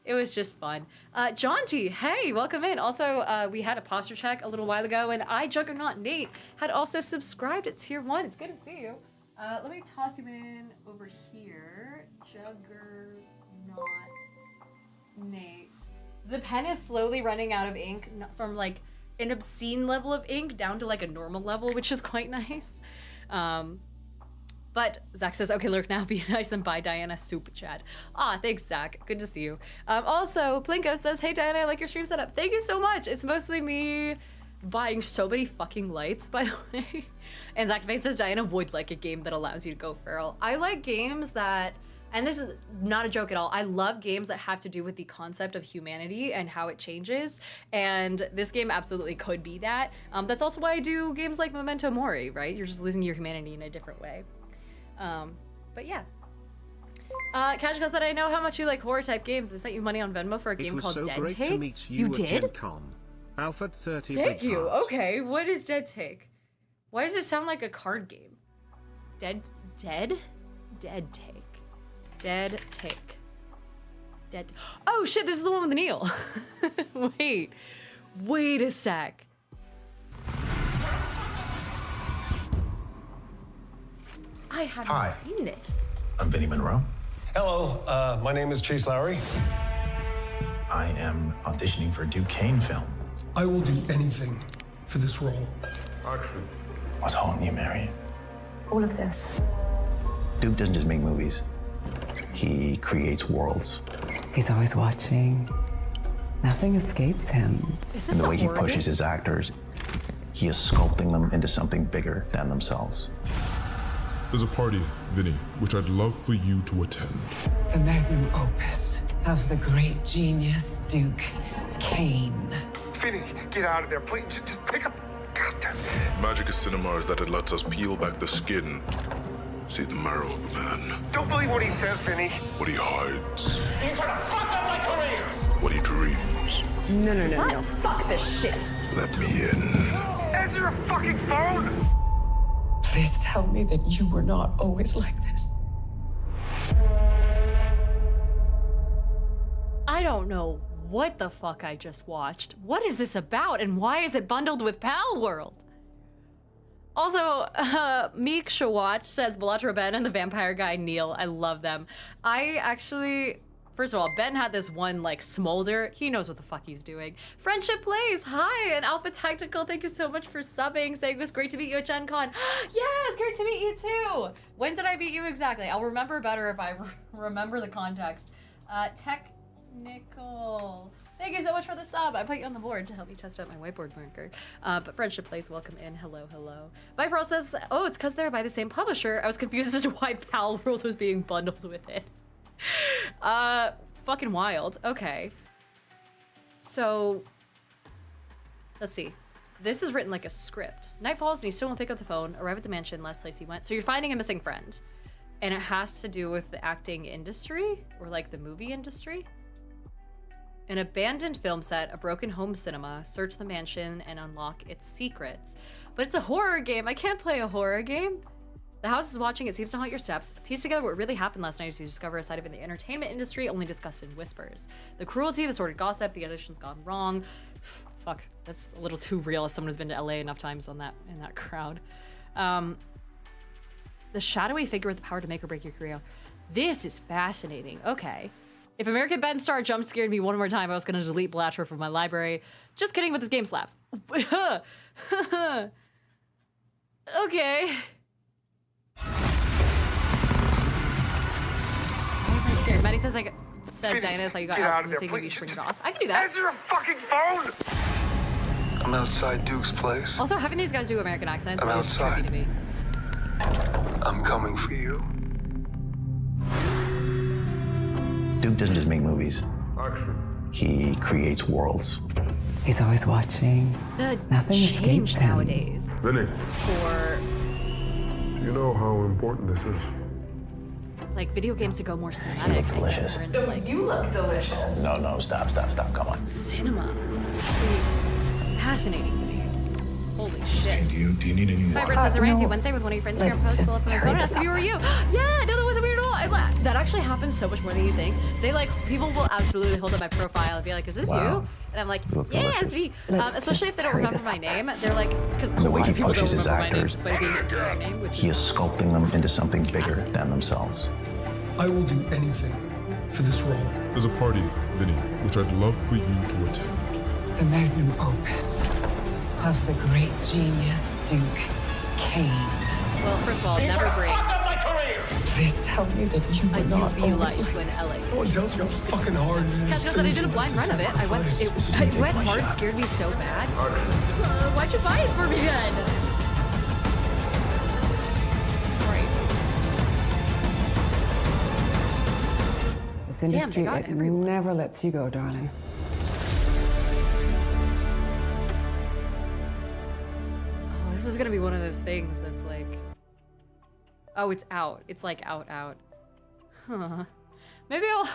it was just fun. Jaunty, hey, welcome in. Also, we had a posture check a little while ago, and Juggernaut Nate had also subscribed at tier 1. It's good to see you. Let me toss you in over here. Juggernaut Nate. The pen is slowly running out of ink from like an obscene level of ink down to like a normal level, which is quite nice. But Zach says, okay, lurk now, be nice and buy Diana super chat. Ah, thanks, Zach. Good to see you. Also, Plinko says, hey, Diana, I like your stream setup. Thank you so much. It's mostly me buying so many fucking lights, by the way. And Zach Vane says, Diana would like a game that allows you to go feral. I like games that, and this is not a joke at all, I love games that have to do with the concept of humanity and how it changes. And this game absolutely could be that. That's also why I do games like Memento Mori, right? You're just losing your humanity in a different way. But yeah. Kajiko said, I know how much you like horror type games. I sent you money on Venmo for a game called Dead Take. It was so great to meet you at did? GenCon. Alfred 30 Thank you. Heart. Okay, what is Dead Take? Why does it sound like a card game? Dead Take. Oh shit, this is the one with the Neil. Wait a sec. I haven't seen this. I'm Vinny Monroe. Hello, my name is Chase Lowry. I am auditioning for a Duquesne film. I will do anything for this role. Action. What's haunting you, Mary? All of this. Duke doesn't just make movies. He creates worlds. He's always watching. Nothing escapes him. Is this And the way he Oregon? pushes his actors, he is sculpting them into something bigger than themselves. There's a party, Vinny, which I'd love for you to attend. The magnum opus of the great genius Duke Kane. Vinny, get out of there, please. Just pick up. Goddamn. Magic of cinema is that it lets us peel back the skin, see the marrow of a man, Don't believe what he says, Vinny. what he hides, You're trying to fuck up my career. what he dreams. No. Fuck this shit. Let me in. Answer a fucking phone. Please tell me that you were not always like this. I don't know what the fuck I just watched. What is this about, and why is it bundled with Pal World? Also, Meek Shawatch says Bellator Ben and the vampire guy Neil. I love them. I actually, first of all, Ben had this one like smolder. He knows what the fuck he's doing. Friendship Plays, hi, and Alpha Tactical, thank you so much for subbing, saying it was great to meet you at GenCon. Yes, great to meet you too. When did I meet you exactly? I'll remember better if I remember the context. Technical. Thank you so much for the sub. I put you on the board to help me test out my whiteboard marker. But Friendship Place, welcome in. Hello, hello. Viper says, oh, it's because they're by the same publisher. I was confused as to why Pal World was being bundled with it. Fucking wild. Okay. So, let's see. This is written like a script. Night falls and he still won't pick up the phone. Arrive at the mansion, last place he went. So you're finding a missing friend. And it has to do with the acting industry or like the movie industry. An abandoned film set, a broken home cinema, search the mansion and unlock its secrets. But it's a horror game. I can't play a horror game. The house is watching. It seems to haunt your steps. Piece together what really happened last night as you discover a side of it in the entertainment industry only discussed in whispers. The cruelty, the sordid gossip, the audition's gone wrong. Fuck, that's a little too real as someone who's been to LA enough times in that crowd. The shadowy figure with the power to make or break your career. This is fascinating. Okay. If American Ben Star jump scared me one more time, I was gonna delete Blatcher from my library. Just kidding, but this game slaps. Okay. I'm scared. Maddie says Diana is how you got asked in the same movie you should bring Ross. I can do that. Answer the fucking phone! I'm outside Duke's place. Also, having these guys do American accents I'm is outside. trippy to me. I'm coming for you. Duke doesn't just make movies. Action. He creates worlds. He's always watching. The Nothing escapes change him. nowadays Vinny, for do you know how important this is? like video games to go more cinematic. delicious. More into, like, You look delicious. No, stop, come on. cinema is fascinating to me. Holy shit. Do you need any Vibrant says, I ran into Wednesday with one of your friends who let's post just pull up my turn phone and this asked if you were you. Yeah, no, that wasn't weird at all. That actually happens so much more than you think. They like, people will absolutely hold up my profile and be like, is this Wow. you? And I'm like, You look yeah, delicious. it's me. Let's Especially if just they don't hurry remember this my up. name. They're like, because a The way lot he of people don't pushes his remember my name actors, despite it being their name, which He is sculpting them into something bigger than themselves. I will do anything for this role. There's a party, Vinny, which I'd love for you to attend. The magnum opus of the great genius Duke Kane. well, first of all, never bring Please tell me that you a were not UV always light like to an this. LA. No one tells you how fucking hard it is. Guys, just that I did a blind run of it. I went, it went hard, scared me so bad. Why'd you buy it for me then? Christ. This industry, got it everyone. never lets you go, darling. Oh, this is gonna be one of those things that's like, oh, it's out. It's like out. Huh. Maybe I'll.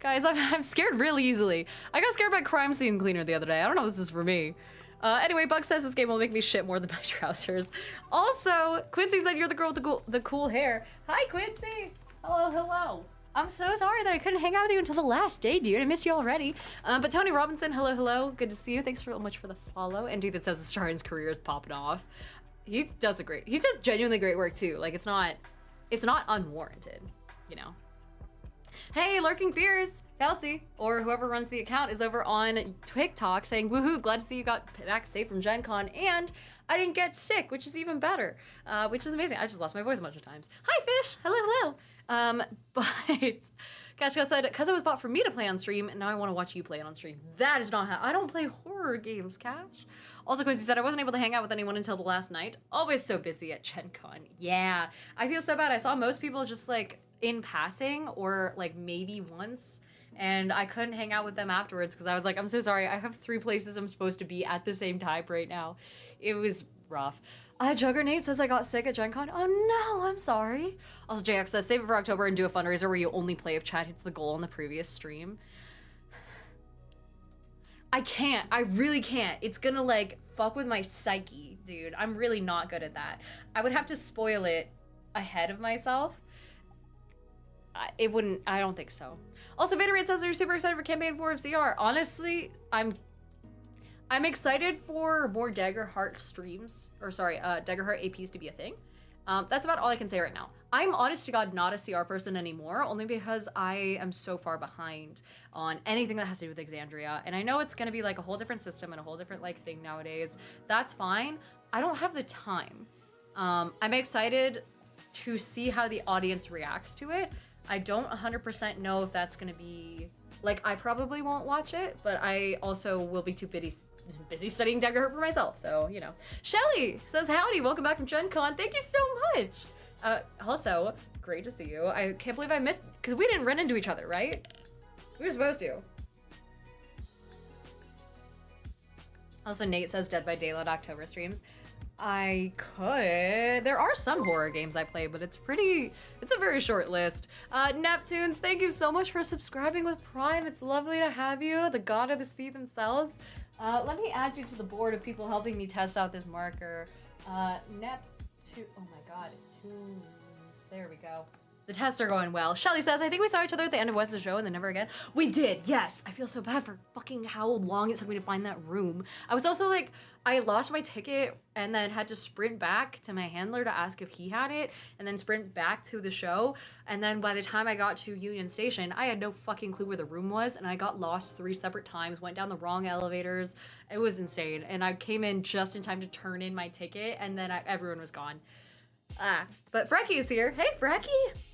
Guys, I'm scared really easily. I got scared by Crime Scene Cleaner the other day. I don't know if this is for me. Anyway, Bug says this game will make me shit more than my trousers. Also, Quincy said you're the girl with the cool hair. Hi, Quincy. Hello. I'm so sorry that I couldn't hang out with you until the last day, dude. I miss you already. But Tony Robinson, hello. Good to see you. Thanks so much for the follow. And dude that says Starion's career is popping off. He does genuinely great work too. Like it's not unwarranted, you know. Hey, Lurking Fears, Kelsey, or whoever runs the account is over on TikTok saying, woohoo, glad to see you got back safe from Gen Con, and I didn't get sick, which is even better, which is amazing. I just lost my voice a bunch of times. Hi, Fish, hello. But Kashka said, because it was bought for me to play on stream, and now I want to watch you play it on stream. That is not how, I don't play horror games, Cash. Also, Quincy said, I wasn't able to hang out with anyone until the last night. Always so busy at Gen Con. Yeah, I feel so bad. I saw most people just like in passing or like maybe once, and I couldn't hang out with them afterwards because I was like, I'm so sorry. I have 3 places I'm supposed to be at the same time right now. It was rough. Juggernaut says I got sick at Gen Con. Oh no, I'm sorry. Also, JX says, save it for October and do a fundraiser where you only play if Chad hits the goal on the previous stream. I can't. I really can't. It's gonna like fuck with my psyche, dude. I'm really not good at that. I would have to spoil it ahead of myself. It wouldn't, I don't think so. Also, Vaderate says they're super excited for campaign 4 of CR. Honestly, I'm excited for more Daggerheart streams, or sorry, Daggerheart APs to be a thing. That's about all I can say right now. I'm honest to God not a CR person anymore, only because I am so far behind on anything that has to do with Exandria. And I know it's gonna be like a whole different system and a whole different like thing nowadays. That's fine. I don't have the time. I'm excited to see how the audience reacts to it. I don't 100% know if that's gonna be, like, I probably won't watch it, but I also will be too busy studying Daggerheart for myself, so, you know. Shelly says, howdy, welcome back from GenCon. Thank you so much. Also, great to see you. I can't believe I missed, because we didn't run into each other, right? We were supposed to. Also, Nate says Dead by Daylight October streams. I could. There are some horror games I play, but it's a very short list. Neptunes, thank you so much for subscribing with Prime. It's lovely to have you, the god of the sea themselves. Let me add you to the board of people helping me test out this marker. Neptune, oh my god, tunes, there we go. The tests are going well. Shelly says, I think we saw each other at the end of West's show and then never again. We did, yes. I feel so bad for fucking how long it took me to find that room. I was also like, I lost my ticket and then had to sprint back to my handler to ask if he had it and then sprint back to the show. And then by the time I got to Union Station, I had no fucking clue where the room was and I got lost 3 separate times, went down the wrong elevators. It was insane. And I came in just in time to turn in my ticket and then everyone was gone. But Frecky is here. Hey, Frecky!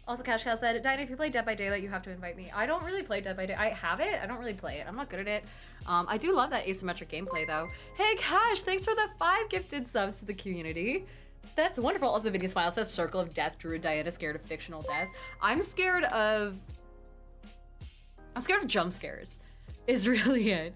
Also, Cash Cow said, Dinah, if you play Dead by Daylight, you have to invite me. I don't really play Dead by Daylight. I have it. I don't really play it. I'm not good at it. I do love that asymmetric gameplay, though. Hey, Cash, thanks for the 5 gifted subs to the community. That's wonderful. Also, Vinny Smile says, Circle of Death, Druid Diana scared of fictional death. I'm scared of jump scares, is really it.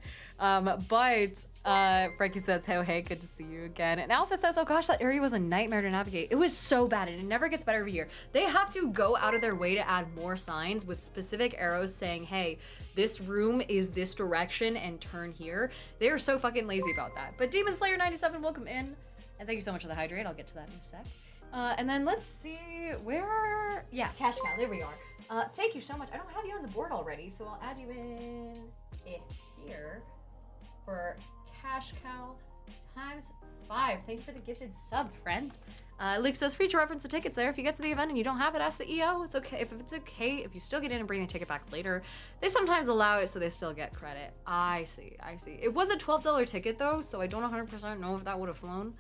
Frankie says, hey, good to see you again. And Alpha says, oh gosh, that area was a nightmare to navigate. It was so bad, and it never gets better every year. They have to go out of their way to add more signs with specific arrows saying, hey, this room is this direction and turn here. They are so fucking lazy about that. But Demon Slayer 97, welcome in. And thank you so much for the hydrate. I'll get to that in a sec. And then let's see where, yeah, Cash Cow, there we are. Thank you so much. I don't have you on the board already, so I'll add you in here for Cash Cow ×5. Thank you for the gifted sub, friend. Leak says, free to reference the tickets there. If you get to the event and you don't have it, ask the EO. It's okay. If it's okay, if you still get in and bring the ticket back later, they sometimes allow it so they still get credit. I see. It was a $12 ticket though, so I don't 100% know if that would have flown.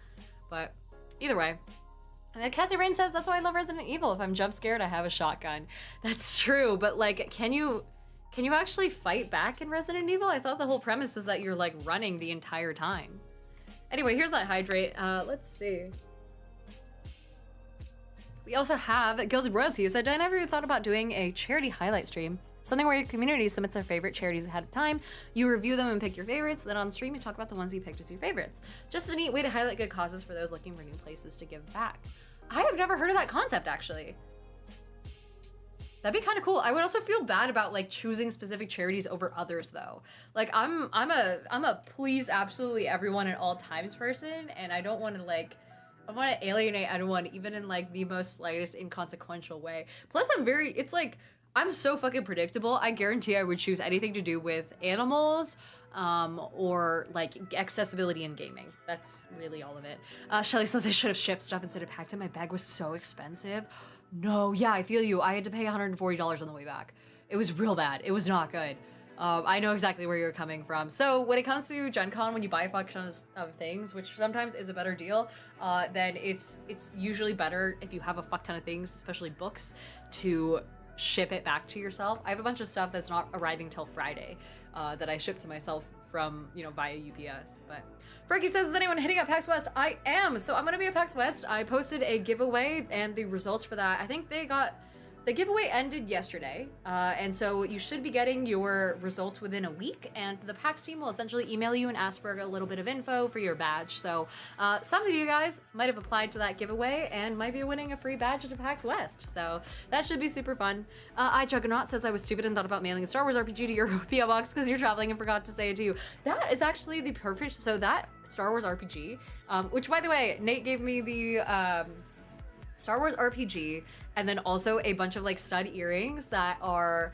But either way. And Cassie Rain says, that's why I love Resident Evil. If I'm jump scared, I have a shotgun. That's true, but like, can you actually fight back in Resident Evil? I thought the whole premise is that you're like running the entire time. Anyway, here's that hydrate. Let's see. We also have Gilded Royalty, who said, I never thought about doing a charity highlight stream. Something where your community submits their favorite charities ahead of time. You review them and pick your favorites. Then on stream, you talk about the ones you picked as your favorites. Just a neat way to highlight good causes for those looking for new places to give back. I have never heard of that concept, actually. That'd be kind of cool. I would also feel bad about like choosing specific charities over others though. Like I'm a please absolutely everyone at all times person, and I don't want to like, I want to alienate anyone even in like the most slightest inconsequential way. Plus it's like, I'm so fucking predictable. I guarantee I would choose anything to do with animals or like accessibility in gaming. That's really all of it. Shelly says I should have shipped stuff instead of packed it. My bag was so expensive. No, yeah, I feel you. I had to pay $140 on the way back. It was real bad. It was not good. I know exactly where you're coming from. So when it comes to Gen Con, when you buy a fuck ton of things, which sometimes is a better deal, then it's usually better if you have a fuck ton of things, especially books, to ship it back to yourself. I have a bunch of stuff that's not arriving till Friday that I ship to myself from, via UPS. But Frankie says, is anyone hitting up PAX West? I am. So I'm going to be at PAX West. I posted a giveaway and the results for that. I think they got the giveaway ended yesterday, and so you should be getting your results within a week, and the PAX team will essentially email you and ask for a little bit of info for your badge. So some of you guys might have applied to that giveaway and might be winning a free badge to PAX West. So that should be super fun. iJuggernaut says I was stupid and thought about mailing a Star Wars RPG to your PO box because you're traveling and forgot to say it to you. That is actually the perfect, so that Star Wars RPG, which by the way, Nate gave me the Star Wars RPG, and then also a bunch of like stud earrings that are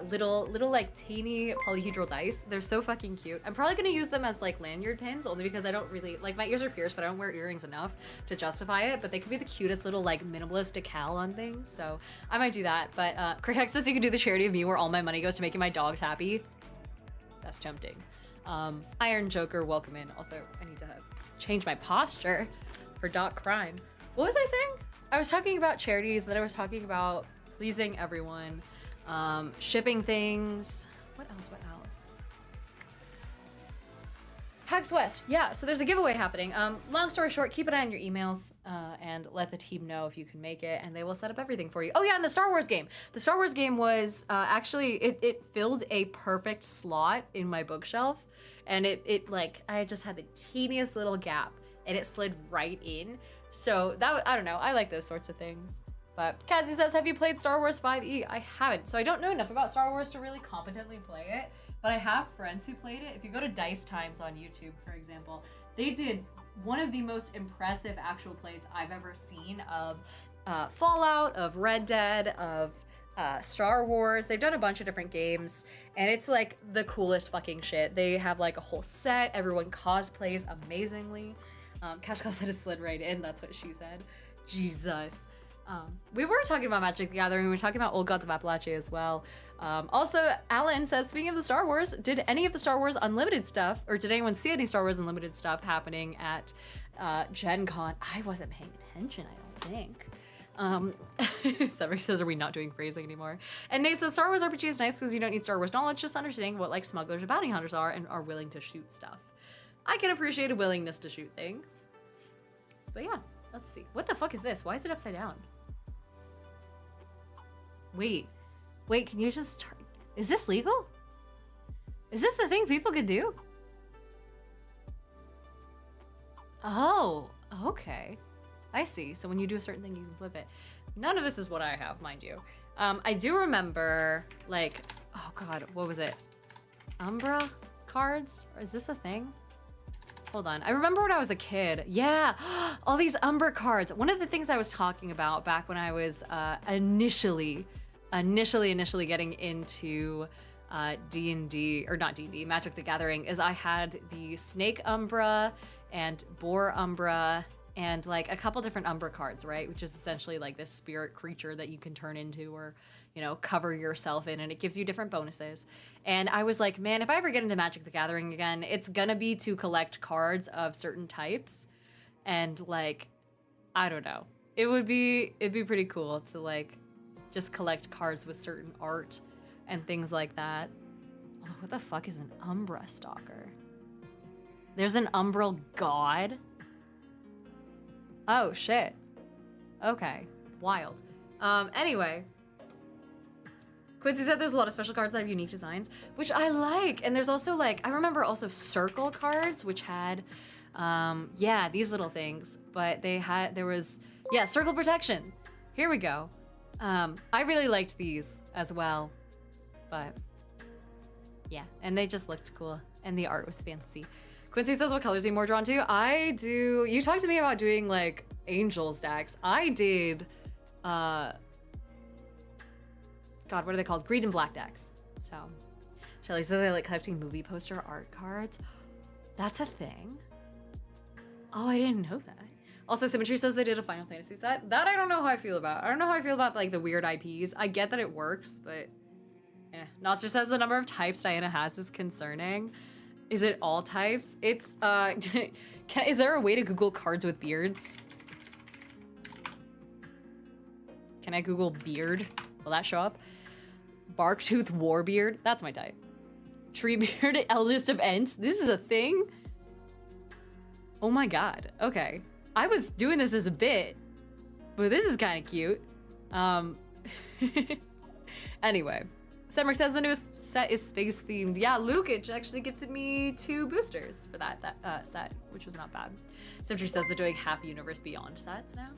little like teeny polyhedral dice. They're so fucking cute. I'm probably gonna use them as like lanyard pins, only because I don't really like, my ears are pierced, but I don't wear earrings enough to justify it. But they could be the cutest little like minimalist decal on things, so I might do that. But Craig says you can do the charity of me where all my money goes to making my dogs happy. That's tempting. Iron Joker, welcome in. Also, I need to change my posture for Doc Crime. What was I saying? I was talking about charities, then I was talking about pleasing everyone, shipping things. What else? PAX West, yeah, so there's a giveaway happening. Long story short, keep an eye on your emails and let the team know if you can make it, and they will set up everything for you. Oh yeah, and the Star Wars game. The Star Wars game was actually, it filled a perfect slot in my bookshelf, and it like, I just had the teeniest little gap, and it slid right in. So that, I don't know, I like those sorts of things. But Cassie says, have you played Star Wars 5e? I haven't, so I don't know enough about Star Wars to really competently play it, but I have friends who played it. If you go to Dice Times on YouTube, for example, they did one of the most impressive actual plays I've ever seen of Fallout, of Red Dead, of Star Wars. They've done a bunch of different games, and it's like the coolest fucking shit. They have like a whole set, everyone cosplays amazingly. Cash Call said it slid right in, that's what she said. Jesus. We were talking about Magic the Gathering, we were talking about Old Gods of Appalachia as well. Also, Alan says, speaking of the Star Wars, did any of the Star Wars Unlimited stuff, or did anyone see any Star Wars Unlimited stuff happening at GenCon? I wasn't paying attention, I don't think. Cedric says, are we not doing phrasing anymore? And Nate says, Star Wars RPG is nice because you don't need Star Wars knowledge, just understanding what like smugglers or bounty hunters are and are willing to shoot stuff. I can appreciate a willingness to shoot things. But yeah, let's see. What the fuck is this? Why is it upside down? Wait, can you just... Is this legal? Is this a thing people could do? Oh, okay. I see. So when you do a certain thing, you can flip it. None of this is what I have, mind you. I do remember, like... Oh god, what was it? Umbra cards? Or is this a thing? Hold on. I remember when I was a kid. Yeah, all these Umbra cards. One of the things I was talking about back when I was initially getting into D&D, or not D&D, Magic the Gathering, is I had the Snake Umbra and Boar Umbra and like a couple different Umbra cards, right? Which is essentially like this spirit creature that you can turn into or, you know, cover yourself in, and it gives you different bonuses. And I was like, man, if I ever get into Magic the Gathering again, it's gonna be to collect cards of certain types. And like, I don't know. It'd be pretty cool to like just collect cards with certain art and things like that. Although, what the fuck is an Umbra Stalker? There's an Umbral God? Oh, shit. Okay. Wild. Anyway. Quincy said there's a lot of special cards that have unique designs, which I like. And there's also like, I remember also circle cards, which had, yeah, these little things. But there was, yeah, circle protection. Here we go. I really liked these as well. But, yeah, and they just looked cool. And the art was fancy. Quincy says, what colors are you more drawn to? I do, you talked to me about doing like angel stacks. I did, God, what are they called? Green and black decks. So, Shelly says I like collecting movie poster art cards. That's a thing. Oh, I didn't know that. Also, Symmetry says they did a Final Fantasy set. That I don't know how I feel about. I don't know how I feel about like the weird IPs. I get that it works, but yeah. Notster says the number of types Diana has is concerning. Is it all types? It's, is there a way to Google cards with beards? Can I Google beard? Will that show up? Barktooth Warbeard? That's my type. Treebeard, Eldest of Ents? This is a thing? Oh my god. Okay. I was doing this as a bit, but this is kind of cute. Anyway, Semric says the newest set is space themed. Yeah, Lukic actually gifted me 2 boosters for that set, which was not bad. Semric says they're doing half Universe Beyond sets now.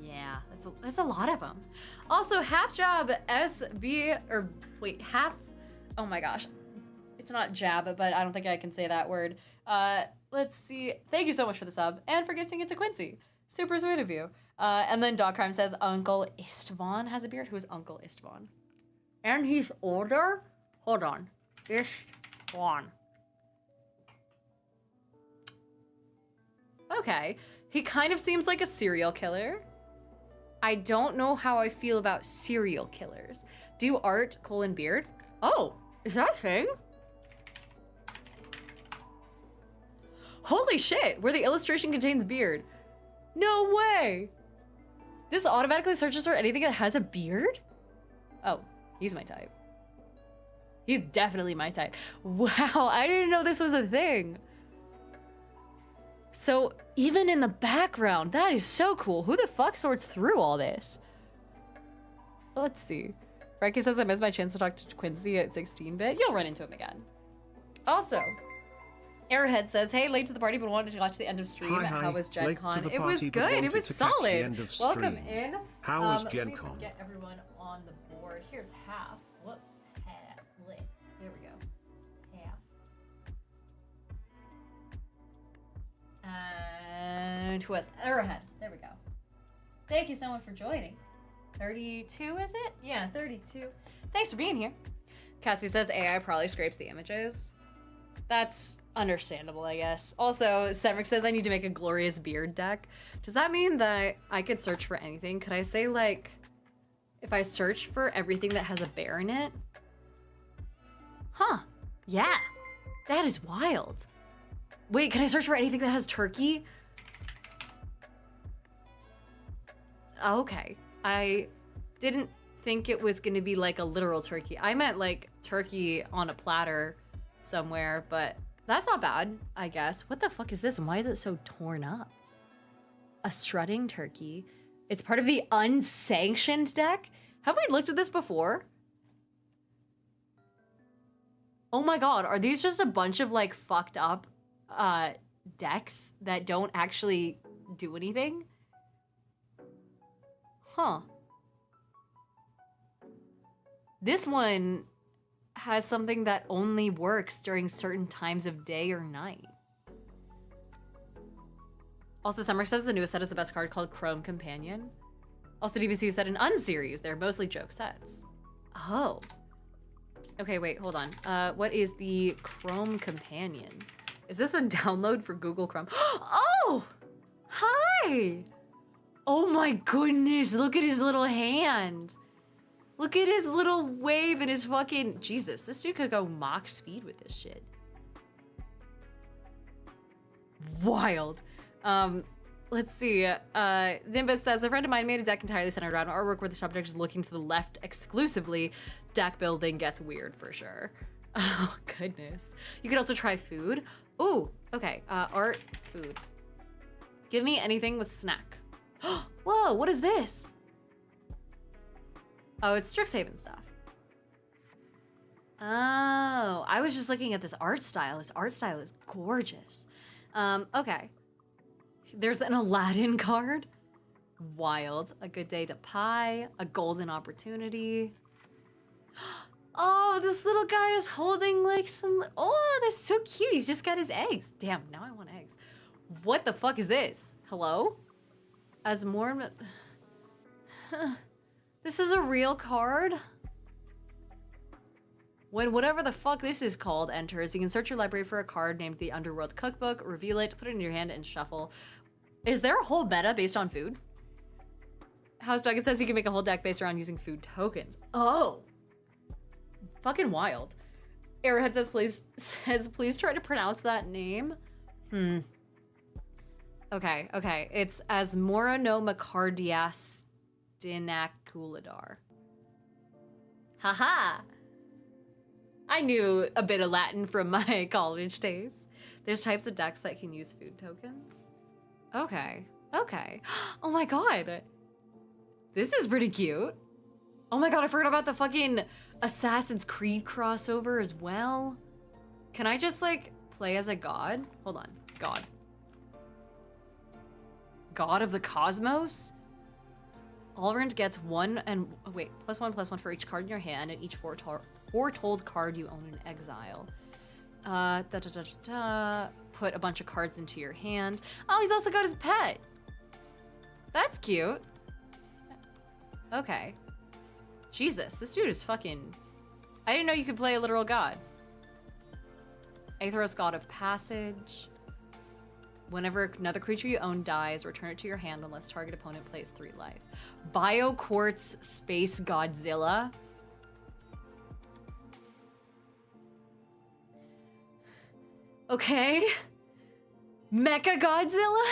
Yeah, that's a lot of them. Also, half job SB, or wait, half, oh my gosh. It's not jab, but I don't think I can say that word. Let's see. Thank you so much for the sub and for gifting it to Quincy. Super sweet of you. And then Dog Crime says Uncle Istvan has a beard. Who is Uncle Istvan? And he's older? Hold on. Istvan. Okay. He kind of seems like a serial killer. I don't know how I feel about serial killers. Do art, beard? Oh, is that a thing? Holy shit, where the illustration contains beard. No way. This automatically searches for anything that has a beard? Oh, he's my type. He's definitely my type. Wow, I didn't know this was a thing. So even in the background, that is so cool. Who the fuck sorts through all this? Let's see. Frankie says I missed my chance to talk to Quincy at 16-bit. You'll run into him again. Also, Airhead says, hey, late to the party, but wanted to watch the end of stream. Hi. How was Late to GenCon? the It was party, but good. It wanted was to catch the solid. end of Welcome stream. in. How was Let me GenCon? get everyone on the board. Here's half. Whoop. Half. Lit. There we go. Half. And who was Arrowhead? There we go. Thank you so much for joining. 32, is it? Yeah, 32. Thanks for being here. Cassie says AI probably scrapes the images. That's understandable, I guess. Also, Severick says I need to make a glorious beard deck. Does that mean that I could search for anything? Could I say, like, if I search for everything that has a bear in it? Huh. Yeah. That is wild. Wait, can I search for anything that has turkey? Okay. I didn't think it was going to be like a literal turkey. I meant like turkey on a platter somewhere, but that's not bad, I guess. What the fuck is this and why is it so torn up? A strutting turkey. It's part of the unsanctioned deck? Have we looked at this before? Oh my god, are these just a bunch of like fucked up decks that don't actually do anything? Huh. This one has something that only works during certain times of day or night. Also, Summer says the newest set is the best card called Chrome Companion. Also, DBCU said an unseries. They're mostly joke sets. Oh. Okay, wait, hold on. What is the Chrome Companion? Is this a download for Google Chrome? Oh! Hi! Oh my goodness, look at his little hand. Look at his little wave and his fucking... Jesus, this dude could go Mach speed with this shit. Wild. Let's see. Zimbus says, a friend of mine made a deck entirely centered around artwork where the subject is looking to the left exclusively. Deck building gets weird for sure. Oh, goodness. You could also try food. Ooh, okay. Art, food. Give me anything with snack. Whoa, what is this? Oh, it's Strixhaven stuff. Oh, I was just looking at this art style. This art style is gorgeous. Okay. There's an Aladdin card. Wild. A good day to pie. A golden opportunity. Oh, this little guy is holding like some... Oh, that's so cute. He's just got his eggs. Damn, now I want eggs. What the fuck is this? Hello? As more... This is a real card? When whatever the fuck this is called enters, you can search your library for a card named the Underworld Cookbook, reveal it, put it in your hand, and shuffle. Is there a whole meta based on food? House Duggan says you can make a whole deck based around using food tokens. Oh! Fucking wild. Arrowhead says please try to pronounce that name. Okay. It's Asmoranomacardiastinaculadar. Haha! I knew a bit of Latin from my college days. There's types of decks that can use food tokens. Okay. Oh my god. This is pretty cute. Oh my god, I forgot about the fucking Assassin's Creed crossover as well. Can I just like play as a god? Hold on. God. God of the Cosmos? Alrund gets +1/+1 for each card in your hand and each foretold card you own in exile. Put a bunch of cards into your hand. Oh, he's also got his pet. That's cute. Okay. Jesus, this dude is fucking... I didn't know you could play a literal god. Aetheros, God of Passage. Whenever another creature you own dies, return it to your hand unless target opponent plays 3 life. BioQuartz Space Godzilla. Okay. Mecha Godzilla?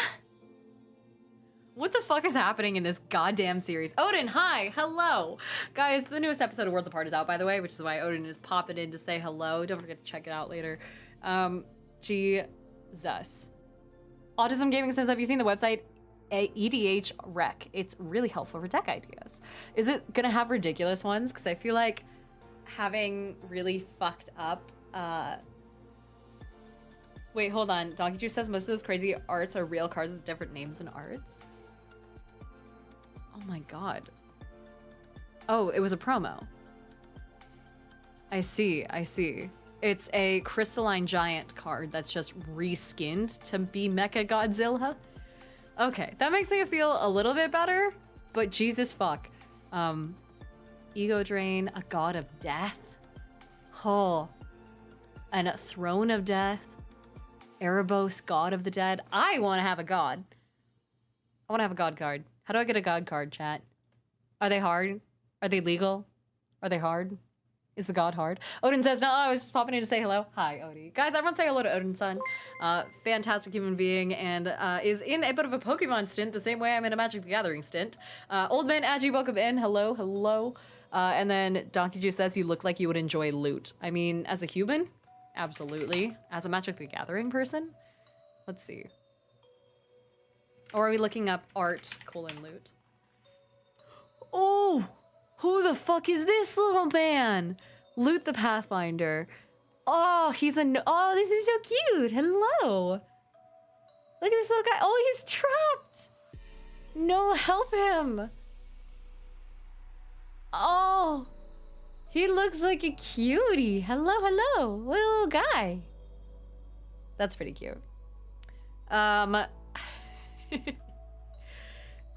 What the fuck is happening in this goddamn series? Odin, hi, hello. Guys, the newest episode of Worlds Apart is out, by the way, which is why Odin is popping in to say hello. Don't forget to check it out later. Jesus. Autism Gaming says, have you seen the website EDH Rec? It's really helpful for tech ideas. Is it gonna have ridiculous ones? Because I feel like having really fucked up, wait, hold on. Donkey Juice says most of those crazy arts are real cards with different names and arts. Oh my god. Oh, it was a promo. I see, I see. It's a crystalline giant card that's just reskinned to be Mecha Godzilla. Okay, that makes me feel a little bit better, but Jesus fuck. Ego Drain, a god of death. Oh, and a throne of death. Erebos, god of the dead. I want to have a god. I want to have a god card. How do I get a god card, chat? Are they hard? Are they legal? Are they hard? Is the god hard? Odin says, no, I was just popping in to say hello. Hi, Odie. Guys, everyone say hello to Odin-san. Fantastic human being and is in a bit of a Pokemon stint the same way I'm in a Magic the Gathering stint. Old man Agi, welcome in. Hello, hello. And then Donkey Juice says you look like you would enjoy loot. I mean, as a human, absolutely. As a Magic the Gathering person, let's see. Or are we looking up art : loot? Oh, who the fuck is this little man? Loot the Pathfinder. Oh, oh, this is so cute. Hello. Look at this little guy. Oh, he's trapped. No, help him. Oh, he looks like a cutie. Hello, hello. What a little guy. That's pretty cute.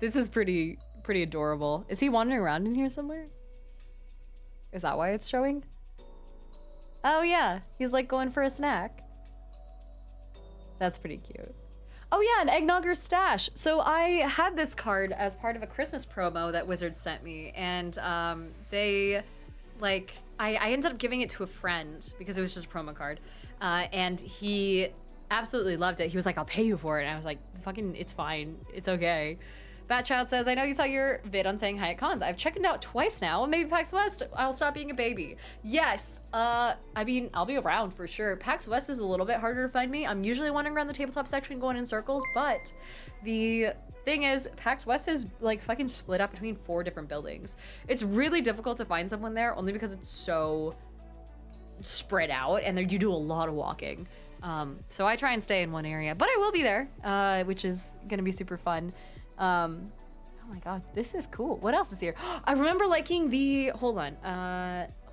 This is pretty adorable. Is he wandering around in here somewhere? Is that why it's showing? Oh yeah, he's like going for a snack. That's pretty cute. Oh yeah, an Eggnogger Stash. So I had this card as part of a Christmas promo that Wizards sent me, and they, like, I ended up giving it to a friend because it was just a promo card, and he absolutely loved it. He was like, I'll pay you for it. And I was like, fucking, it's fine. It's okay. Batchild says, I know you saw your vid on saying hi at cons. I've checked it out twice now. Maybe PAX West, I'll stop being a baby. Yes, I mean, I'll be around for sure. PAX West is a little bit harder to find me. I'm usually wandering around the tabletop section going in circles, but the thing is, PAX West is like fucking split up between 4 different buildings. It's really difficult to find someone there only because it's so spread out and there you do a lot of walking. So I try and stay in one area, but I will be there, which is gonna be super fun. Oh my god, this is cool. What else is here? I remember liking the, hold on,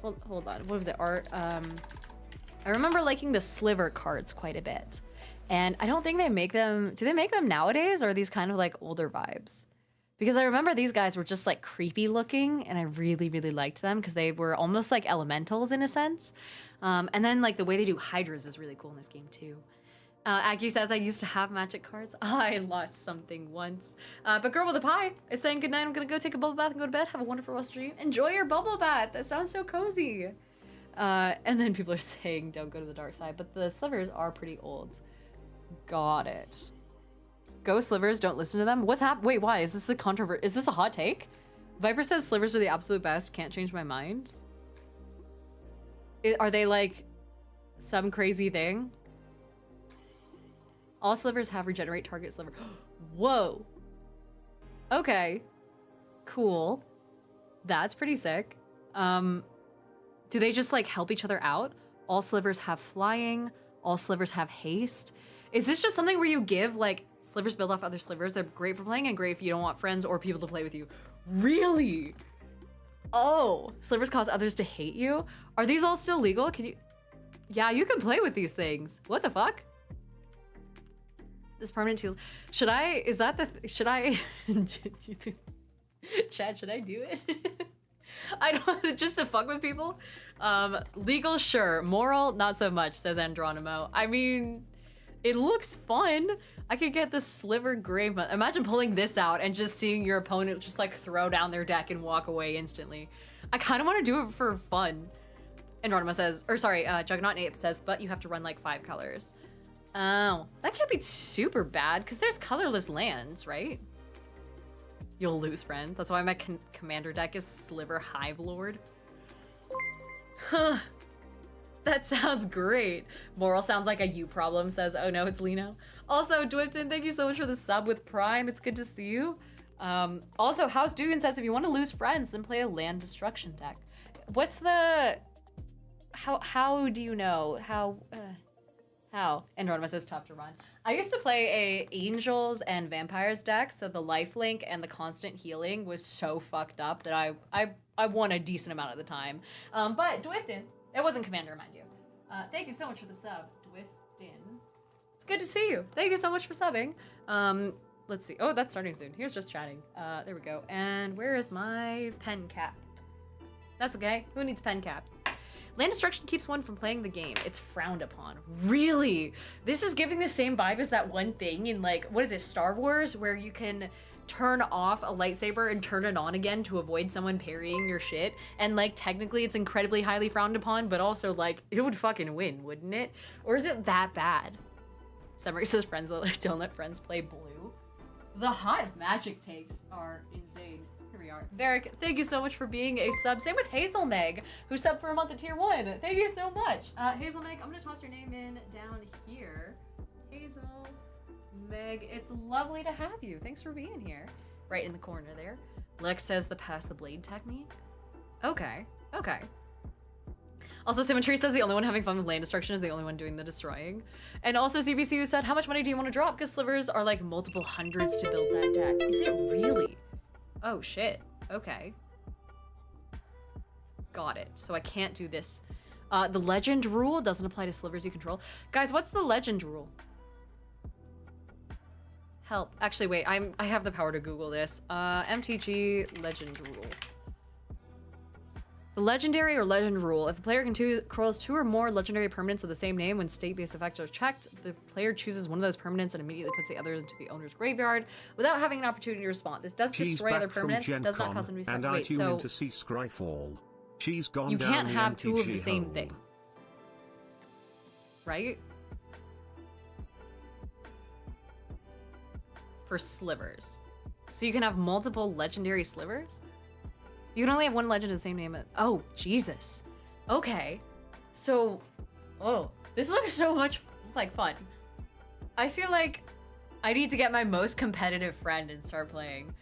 hold on, what was it, art? I remember liking the sliver cards quite a bit. And I don't think they make them, do they make them nowadays, or are these kind of like older vibes? Because I remember these guys were just like creepy looking, and I really, really liked them because they were almost like elementals in a sense. And then like the way they do hydras is really cool in this game too. Aggie says, I used to have magic cards. I lost something once. But Girl with a Pie is saying goodnight. I'm gonna go take a bubble bath and go to bed. Have a wonderful rest of your dream. Enjoy your bubble bath. That sounds so cozy. And then people are saying don't go to the dark side, but the slivers are pretty old. Got it. Go slivers, don't listen to them. What's happened? Wait, why? Is this a controversy? Is this a hot take? Viper says slivers are the absolute best. Can't change my mind. Are they like some crazy thing? All slivers have regenerate target sliver. Whoa. Okay. Cool. That's pretty sick. Do they just like help each other out? All slivers have flying. All slivers have haste. Is this just something where you give like slivers build off other slivers? They're great for playing and great if you don't want friends or people to play with you. Really? Oh, slivers cause others to hate you? Are these all still legal? Can you? Yeah, you can play with these things. What the fuck? This permanent seals. Should I, is that the, should I, Chad, should I do it? I don't, just to fuck with people. Legal, sure. Moral, not so much, says Andronimo. I mean, it looks fun. I could get the sliver grave. Imagine pulling this out and just seeing your opponent just like throw down their deck and walk away instantly. I kind of want to do it for fun. Andronimo says, or sorry, Juggernaut Ape says, but you have to run like 5 colors. Oh, that can't be super bad because there's colorless lands, right? You'll lose, friend. That's why my commander deck is Sliver Hive Lord. Huh. That sounds great. Moral sounds like a you problem, says, oh no, it's Lino. Also, Dwipton, thank you so much for the sub with Prime. It's good to see you. Also, House Dugan says, if you want to lose friends, then play a land destruction deck. What's the... How do you know? How? Andronima says tough to run. I used to play a Angels and Vampires deck, so the lifelink and the constant healing was so fucked up that I won a decent amount of the time. But Dwifton, it wasn't Commander, mind you. Thank you so much for the sub, Dwifton. It's good to see you. Thank you so much for subbing. Let's see. Oh, that's starting soon. Here's just chatting. There we go. And where is my pen cap? That's okay. Who needs pen caps? Land destruction keeps one from playing the game. It's frowned upon. Really? This is giving the same vibe as that one thing in like, what is it, Star Wars, where you can turn off a lightsaber and turn it on again to avoid someone parrying your shit. And like, technically it's incredibly highly frowned upon, but also like, it would fucking win, wouldn't it? Or is it that bad? Summer says friends don't let friends play blue. The hot magic takes are insane. Here we are. Varric, thank you so much for being a sub. Same with Hazel Meg, who subbed for a month at tier 1. Thank you so much. Hazel Meg, I'm gonna toss your name in down here. Hazel Meg, it's lovely to have you. Thanks for being here. Right in the corner there. Lex says the pass the blade technique. Okay, okay. Also, Symmetry says the only one having fun with land destruction is the only one doing the destroying. And also CBCU said, how much money do you want to drop? Because slivers are like multiple hundreds to build that deck. Is it really? Oh shit, okay. Got it, so I can't do this. The legend rule doesn't apply to slivers you control. Guys, what's the legend rule? Help, actually wait, I have the power to Google this. MTG legend rule. The legendary or legend rule. If a player controls 2 or more legendary permanents of the same name when state-based effects are checked, the player chooses one of those permanents and immediately puts the other into the owner's graveyard without having an opportunity to respond. This does destroy other permanents, it does not cause them to be and wait, so to see Scryfall. She's gone you down can't the have 2 of MTG the same hole. thing. Right? For slivers. So you can have multiple legendary slivers? You can only have one legend of the same name. Oh, Jesus. Okay. So, oh, this looks so much like fun. I feel like I need to get my most competitive friend and start playing.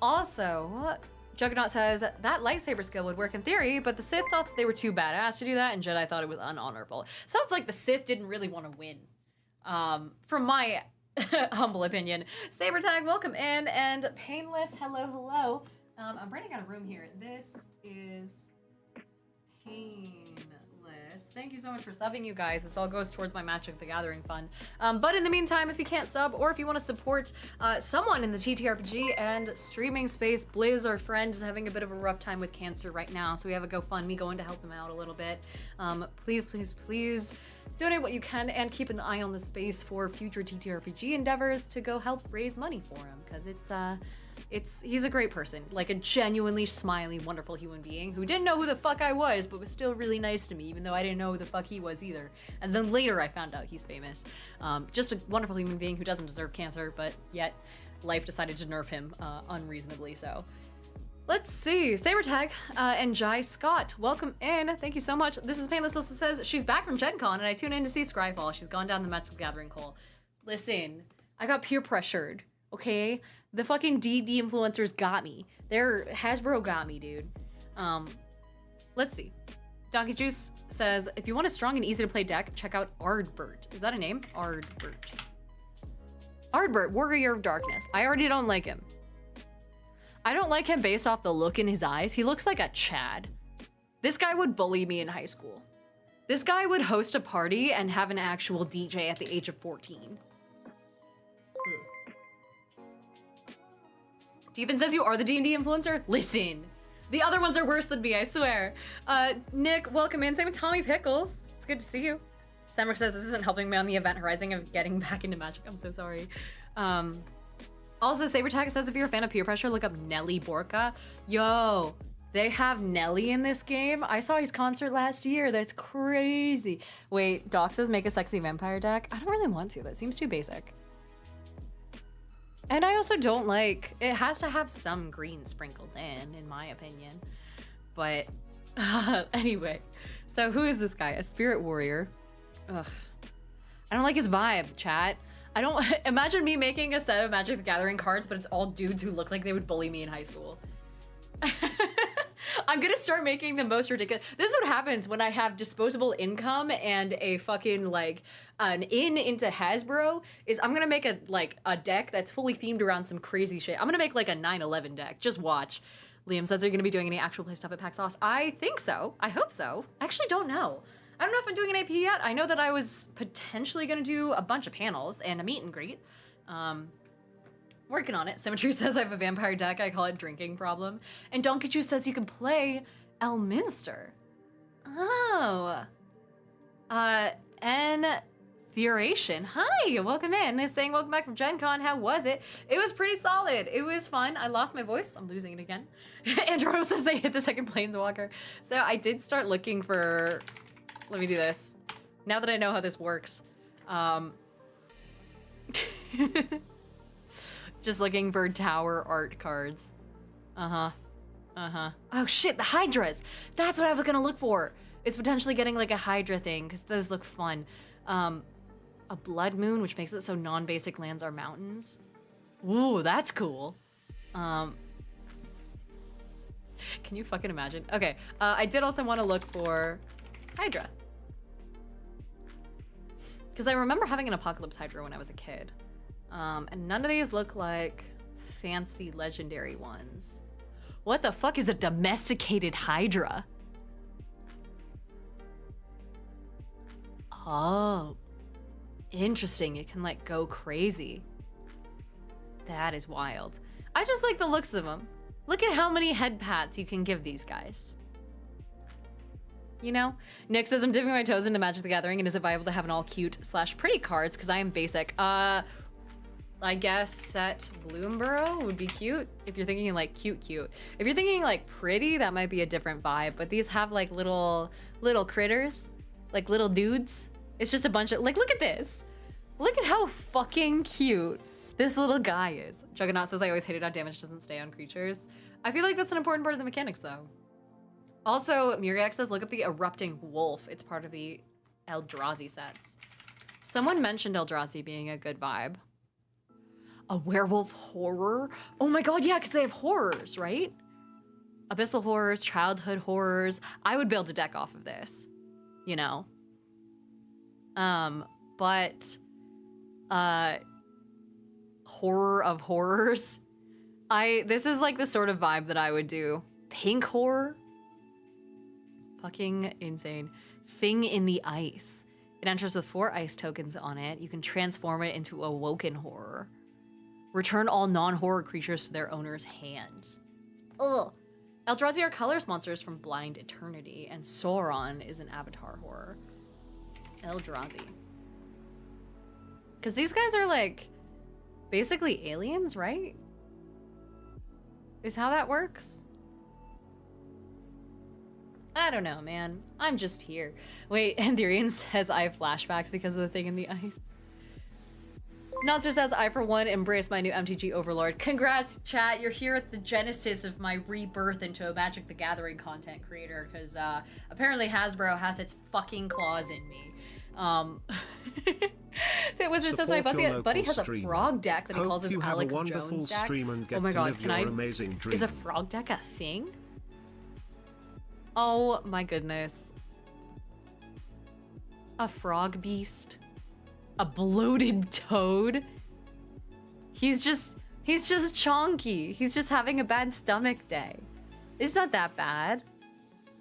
Also, Juggernaut says that lightsaber skill would work in theory, but the Sith thought that they were too badass to do that, and Jedi thought it was unhonorable. Sounds like the Sith didn't really want to win. From my humble opinion. Saber Tag, welcome in, and Painless, hello, hello. I'm running out of room here. This is Painless. Thank you so much for subbing, you guys. This all goes towards my Magic the Gathering fund. But in the meantime, if you can't sub, or if you want to support someone in the TTRPG and streaming space, Blizz, our friend, is having a bit of a rough time with cancer right now, so we have a GoFundMe going to help him out a little bit. Please, please, please donate what you can and keep an eye on the space for future TTRPG endeavors to go help raise money for him, because he's a great person, like a genuinely smiley, wonderful human being who didn't know who the fuck I was, but was still really nice to me, even though I didn't know who the fuck he was either. And then later I found out he's famous. Just a wonderful human being who doesn't deserve cancer, but yet life decided to nerf him unreasonably so. Let's see, Sabertag and Jai Scott, welcome in. Thank you so much. This is Painless also says, she's back from GenCon and I tune in to see Scryfall. She's gone down the Magic the Gathering hole. Listen, I got peer pressured. Okay? The fucking D&D influencers got me. Hasbro got me, dude. Let's see. Donkey Juice says, if you want a strong and easy to play deck, check out Ardbert. Is that a name? Ardbert. Ardbert, Warrior of Darkness. I already don't like him. I don't like him based off the look in his eyes. He looks like a Chad. This guy would bully me in high school. This guy would host a party and have an actual DJ at the age of 14. Steven says you are the D&D influencer? Listen. The other ones are worse than me, I swear. Nick, welcome in. Same with Tommy Pickles. It's good to see you. Samrick says this isn't helping me on the Event Horizon of getting back into Magic. I'm so sorry. Also, Sabertag says if you're a fan of peer pressure, look up Nelly Borka. Yo, they have Nelly in this game. I saw his concert last year. That's crazy. Wait, Doc says make a sexy vampire deck. I don't really want to. That seems too basic. And I also don't like, it has to have some green sprinkled in my opinion. But anyway, so who is this guy? A spirit warrior. Ugh. I don't like his vibe, chat. I don't, imagine me making a set of Magic the Gathering cards, but it's all dudes who look like they would bully me in high school. I'm gonna start making the most ridiculous. This is what happens when I have disposable income and a fucking like an into Hasbro. Is I'm gonna make a deck that's fully themed around some crazy shit. I'm gonna make like a 9/11 deck. Just watch. Liam says, are you gonna be doing any actual play stuff at PAX Sauce? I think so. I hope so. I actually don't know. I don't know if I'm doing an AP yet. I know that I was potentially gonna do a bunch of panels and a meet and greet. Working on it. Symmetry says I have a vampire deck. I call it Drinking Problem. And Donkey Juice says you can play Elminster. Oh. Theoration. Hi, welcome in. Is saying welcome back from GenCon. How was it? It was pretty solid. It was fun. I lost my voice. I'm losing it again. Androno says they hit the second Planeswalker. So I did start looking for... Let me do this. Now that I know how this works. Just looking for tower art cards. Oh shit, the Hydras. That's what I was gonna look for. It's potentially getting like a Hydra thing because those look fun. A Blood Moon, which makes it so non-basic lands are mountains. Ooh, that's cool. Can you fucking imagine? Okay, I did also want to look for Hydra. Because I remember having an Apocalypse Hydra when I was a kid. And none of these look like fancy legendary ones. What the fuck is a domesticated Hydra? Oh, interesting. It can like go crazy. That is wild. I just like the looks of them. Look at how many head pats you can give these guys. You know? Nick says, I'm dipping my toes into Magic the Gathering, and is it viable to have an all cute / pretty cards? Because I am basic. I guess set Bloomborough would be cute if you're thinking like cute. If you're thinking like pretty, that might be a different vibe. But these have like little critters, like little dudes. It's just a bunch of like, look at this. Look at how fucking cute this little guy is. Juggernaut says, I always hated how damage doesn't stay on creatures. I feel like that's an important part of the mechanics though. Also, Muriac says, look up the Erupting Wolf. It's part of the Eldrazi sets. Someone mentioned Eldrazi being a good vibe. A werewolf horror? Oh my god, yeah, because they have horrors, right? Abyssal horrors, childhood horrors. I would build a deck off of this, you know? But horror of horrors. This is like the sort of vibe that I would do. Pink horror? Fucking insane. Thing in the Ice. It enters with 4 ice tokens on it. You can transform it into Awoken Horror. Return all non-horror creatures to their owner's hands. Ugh. Eldrazi are colorless monsters from Blind Eternity, and Sauron is an avatar horror. Eldrazi. Because these guys are like, basically aliens, right? Is how that works? I don't know, man. I'm just here. Wait, Anthurian says I have flashbacks because of the thing in the ice. Nonster says, I, for one, embrace my new MTG Overlord. Congrats, chat. You're here at the genesis of my rebirth into a Magic the Gathering content creator, because apparently Hasbro has its fucking claws in me. It was just says my Support your buddy has a local frog deck that he Hope calls his you have a Alex wonderful Jones deck. stream and get Oh my to god, live can your I? amazing dream. Is a frog deck a thing? Oh my goodness. A frog beast. A bloated toad. He's just chonky. He's just having a bad stomach day. It's not that bad.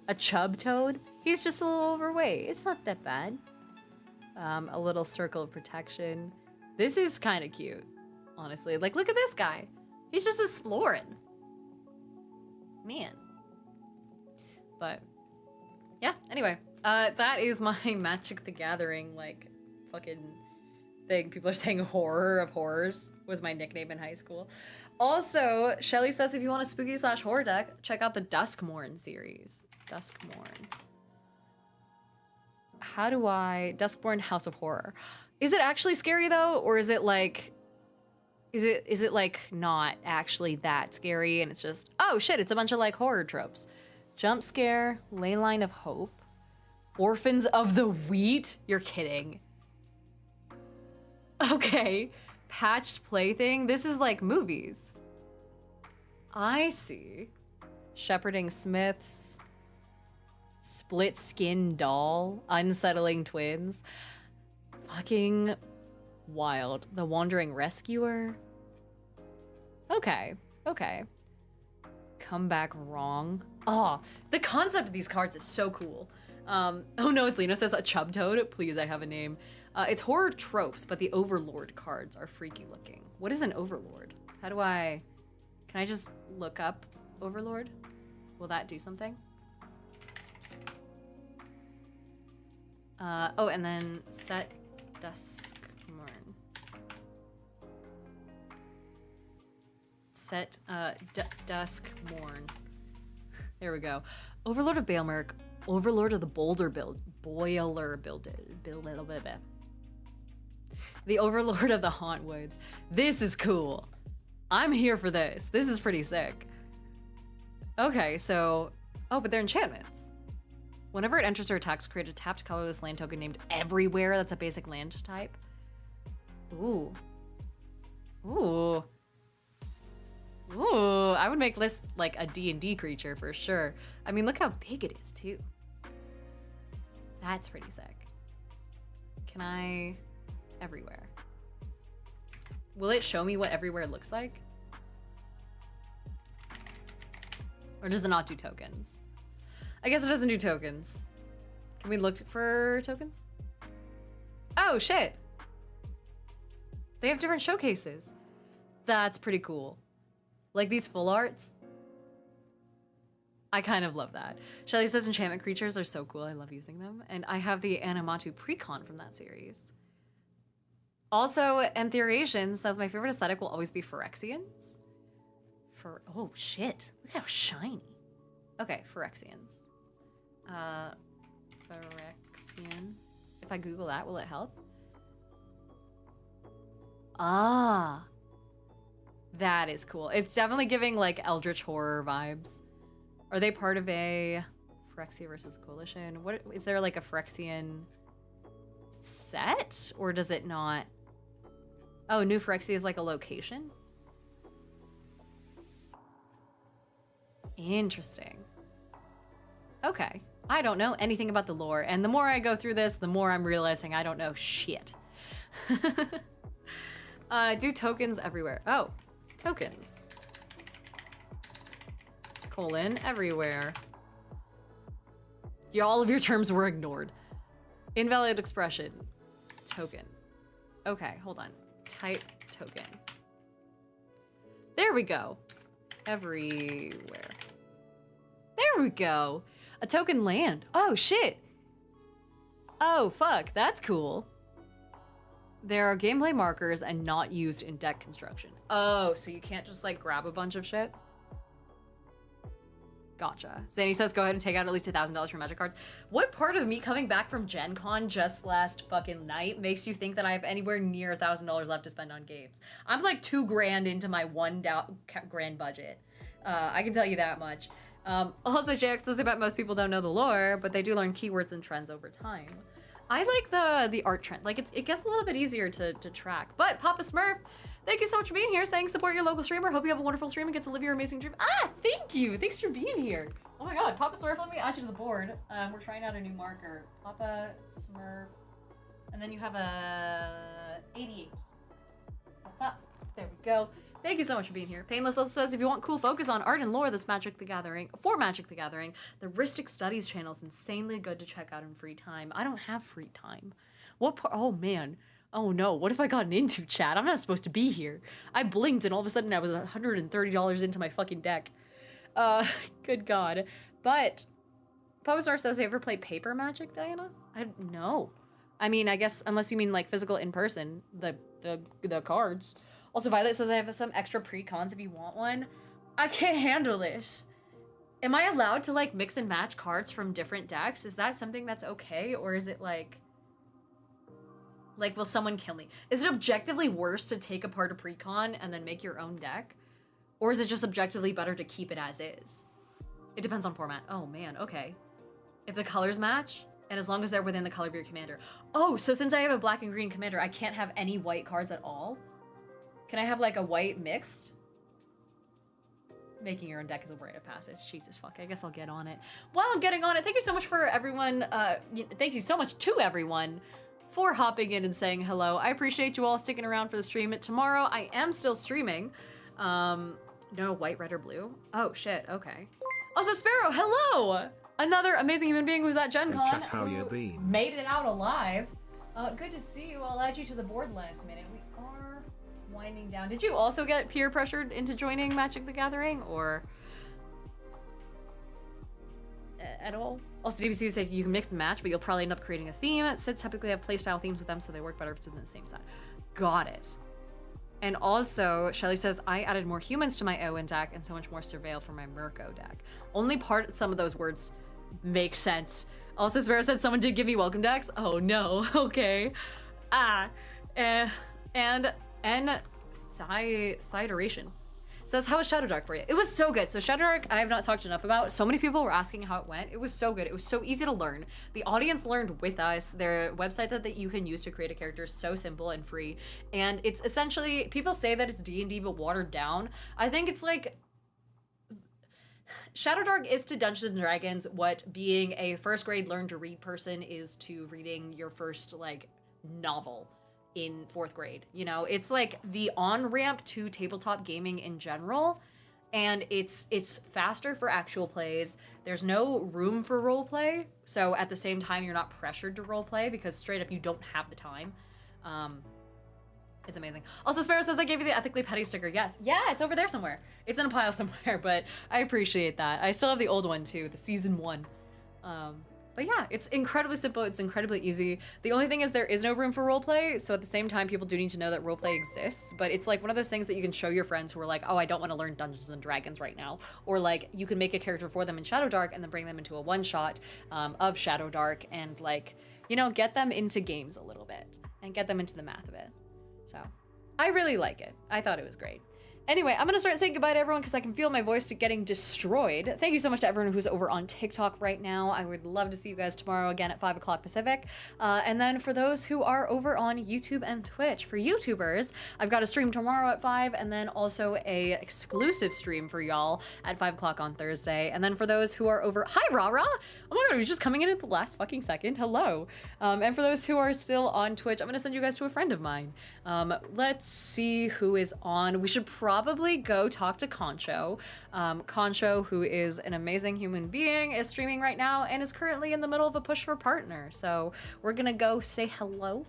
A chub toad. He's just a little overweight. It's not that bad. A little circle of protection. This is kind of cute, honestly. Like, look at this guy. He's just exploring. Man. But, yeah, anyway. That is my Magic the Gathering, like, fucking thing. People are saying Horror of Horrors was my nickname in high school. Also, Shelly says if you want a spooky / horror deck, check out the Duskmourn series. Duskmourn. How do I... Duskmourn House of Horror. Is it actually scary, though? Or is it, like... Is it like, not actually that scary, and it's just... Oh, shit, it's a bunch of, like, horror tropes. Jump Scare, Ley Line of Hope, Orphans of the Wheat? You're kidding. Okay. Patched Plaything? This is, like, movies. I see. Shepherding Smiths. Split Skin Doll, Unsettling Twins. Fucking wild. The Wandering Rescuer. Okay, okay. Come Back Wrong. Oh, the concept of these cards is so cool. Oh no, it's Lena says a Chub Toad. Please, I have a name. It's horror tropes, but the Overlord cards are freaky looking. What is an Overlord? How do I... Can I just look up Overlord? Will that do something? Oh, and then set Duskmourn. Set Duskmourn. There we go. Overlord of Baelmerk, Overlord of the Boiler Builded. The Overlord of the Hauntwoods. This is cool. I'm here for this. This is pretty sick. Okay, so... Oh, but they're enchantments. Whenever it enters or attacks, create a tapped colorless land token named Everywhere. That's a basic land type. Ooh. Ooh. Ooh. I would make this like a D&D creature for sure. I mean, look how big it is too. That's pretty sick. Can I... Everywhere. Will it show me what Everywhere looks like? Or does it not do tokens? I guess it doesn't do tokens. Can we look for tokens? Oh, shit. They have different showcases. That's pretty cool. Like these full arts. I kind of love that. Shelly says enchantment creatures are so cool. I love using them. And I have the Animatu Precon from that series. Also, Entheriation says my favorite aesthetic will always be Phyrexians. Oh, shit. Look at how shiny. Okay, Phyrexians. Phyrexian. If I Google that, will it help? Ah. That is cool. It's definitely giving like Eldritch Horror vibes. Are they part of a Phyrexia versus Coalition? What is there like a Phyrexian set? Or does it not? Oh, New Phyrexia is like a location? Interesting. Okay. I don't know anything about the lore, and the more I go through this, the more I'm realizing I don't know shit. Do tokens everywhere. Oh, tokens. Colon, everywhere. Yeah, all of your terms were ignored. Invalid expression. Token. Okay, hold on. Type token. There we go. Everywhere. There we go. A token land. Oh, shit. Oh, fuck. That's cool. There are gameplay markers and not used in deck construction. Oh, so you can't just, like, grab a bunch of shit? Gotcha. Zanny says go ahead and take out at least $1,000 for Magic cards. What part of me coming back from GenCon just last fucking night makes you think that I have anywhere near $1,000 left to spend on games? I'm, like, $2,000 into my $1,000 budget. I can tell you that much. Also, JX says about most people don't know the lore, but they do learn keywords and trends over time. I like the art trend. Like it gets a little bit easier to track. But Papa Smurf, thank you so much for being here, saying support your local streamer. Hope you have a wonderful stream and get to live your amazing dream. Ah, thank you. Thanks for being here. Oh my god, Papa Smurf, let me add you to the board. We're trying out a new marker. Papa Smurf. And then you have a 88. Papa. There we go. Thank you so much for being here. Painless also says, if you want cool focus on art and lore for Magic the Gathering, the Ristic Studies channel is insanely good to check out in free time. I don't have free time. What part? Oh man. Oh no, what have I gotten into, chat? I'm not supposed to be here. I blinked and all of a sudden I was $130 into my fucking deck. Good god. But Papa Star says, have you ever played paper Magic, Diana? No. I mean, I guess unless you mean like physical in person, the cards. Also, Violet says I have some extra pre-cons if you want one. I can't handle this. Am I allowed to like mix and match cards from different decks? Is that something that's okay? Or is it like will someone kill me? Is it objectively worse to take apart a pre-con and then make your own deck? Or is it just objectively better to keep it as is? It depends on format. Oh man, okay. If the colors match, and as long as they're within the color of your commander. Oh, so since I have a black and green commander, I can't have any white cards at all? Can I have like a white mixed? Making your own deck is a rite of passage. Jesus fuck, I guess I'll get on it. While I'm getting on it, thank you so much for everyone, thank you so much to everyone for hopping in and saying hello. I appreciate you all sticking around for the stream. Tomorrow, I am still streaming. No, white, red, or blue? Oh shit, okay. Also, Sparrow, hello! Another amazing human being who's at GenCon. Hey, chat, how you been? Made it out alive. Good to see you. I'll add you to the board last minute. We are winding down. Did you also get peer pressured into joining Magic the Gathering, or at all? Also, DBC said you can mix and match, but you'll probably end up creating a theme. Sets typically have playstyle themes with them, so they work better if it's within the same set. Got it. And also, Shelly says, I added more humans to my Owen deck and so much more Surveil for my Mirko deck. Only some of those words make sense. Also, Sparrow said someone did give me welcome decks. Oh no, okay. And Thideration says, how was Shadow Dark for you? It was so good. So Shadow Dark, I have not talked enough about. So many people were asking how it went. It was so good. It was so easy to learn. The audience learned with us. Their website that you can use to create a character is so simple and free. And it's essentially, people say that it's D&D but watered down. I think it's like, Shadow Dark is to Dungeons & Dragons what being a first grade learn to read person is to reading your first like novel in 4th grade. You know, it's like the on-ramp to tabletop gaming in general, and it's faster for actual plays. There's no room for role play, so at the same time you're not pressured to role play because straight up you don't have the time. It's amazing. Also, Sparrow says I gave you the ethically petty sticker. Yes, yeah, it's over there somewhere. It's in a pile somewhere, but I appreciate that. I still have the old one too, the season 1. But yeah, it's incredibly simple. It's incredibly easy. The only thing is there is no room for roleplay. So at the same time, people do need to know that roleplay exists. But it's like one of those things that you can show your friends who are like, oh, I don't want to learn Dungeons and Dragons right now. Or like you can make a character for them in Shadow Dark and then bring them into a one-shot of Shadow Dark and like, you know, get them into games a little bit and get them into the math of it. So I really like it. I thought it was great. Anyway, I'm going to start saying goodbye to everyone because I can feel my voice getting destroyed. Thank you so much to everyone who's over on TikTok right now. I would love to see you guys tomorrow again at 5 o'clock Pacific. And then for those who are over on YouTube and Twitch, for YouTubers, I've got a stream tomorrow at 5 and then also a exclusive stream for y'all at 5 o'clock on Thursday. And then for those who are over... Hi, Rara! Oh my god, you're just coming in at the last fucking second. Hello. And for those who are still on Twitch, I'm going to send you guys to a friend of mine. Let's see who is on. We should probably go talk to Concho. Concho, who is an amazing human being, is streaming right now and is currently in the middle of a push for partner. So we're gonna go say hello.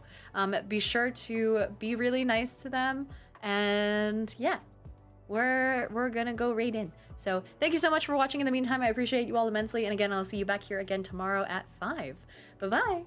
Be sure to be really nice to them. And yeah, we're gonna go raid in. So thank you so much for watching in the meantime. I appreciate you all immensely. And again, I'll see you back here again tomorrow at 5. Bye-bye.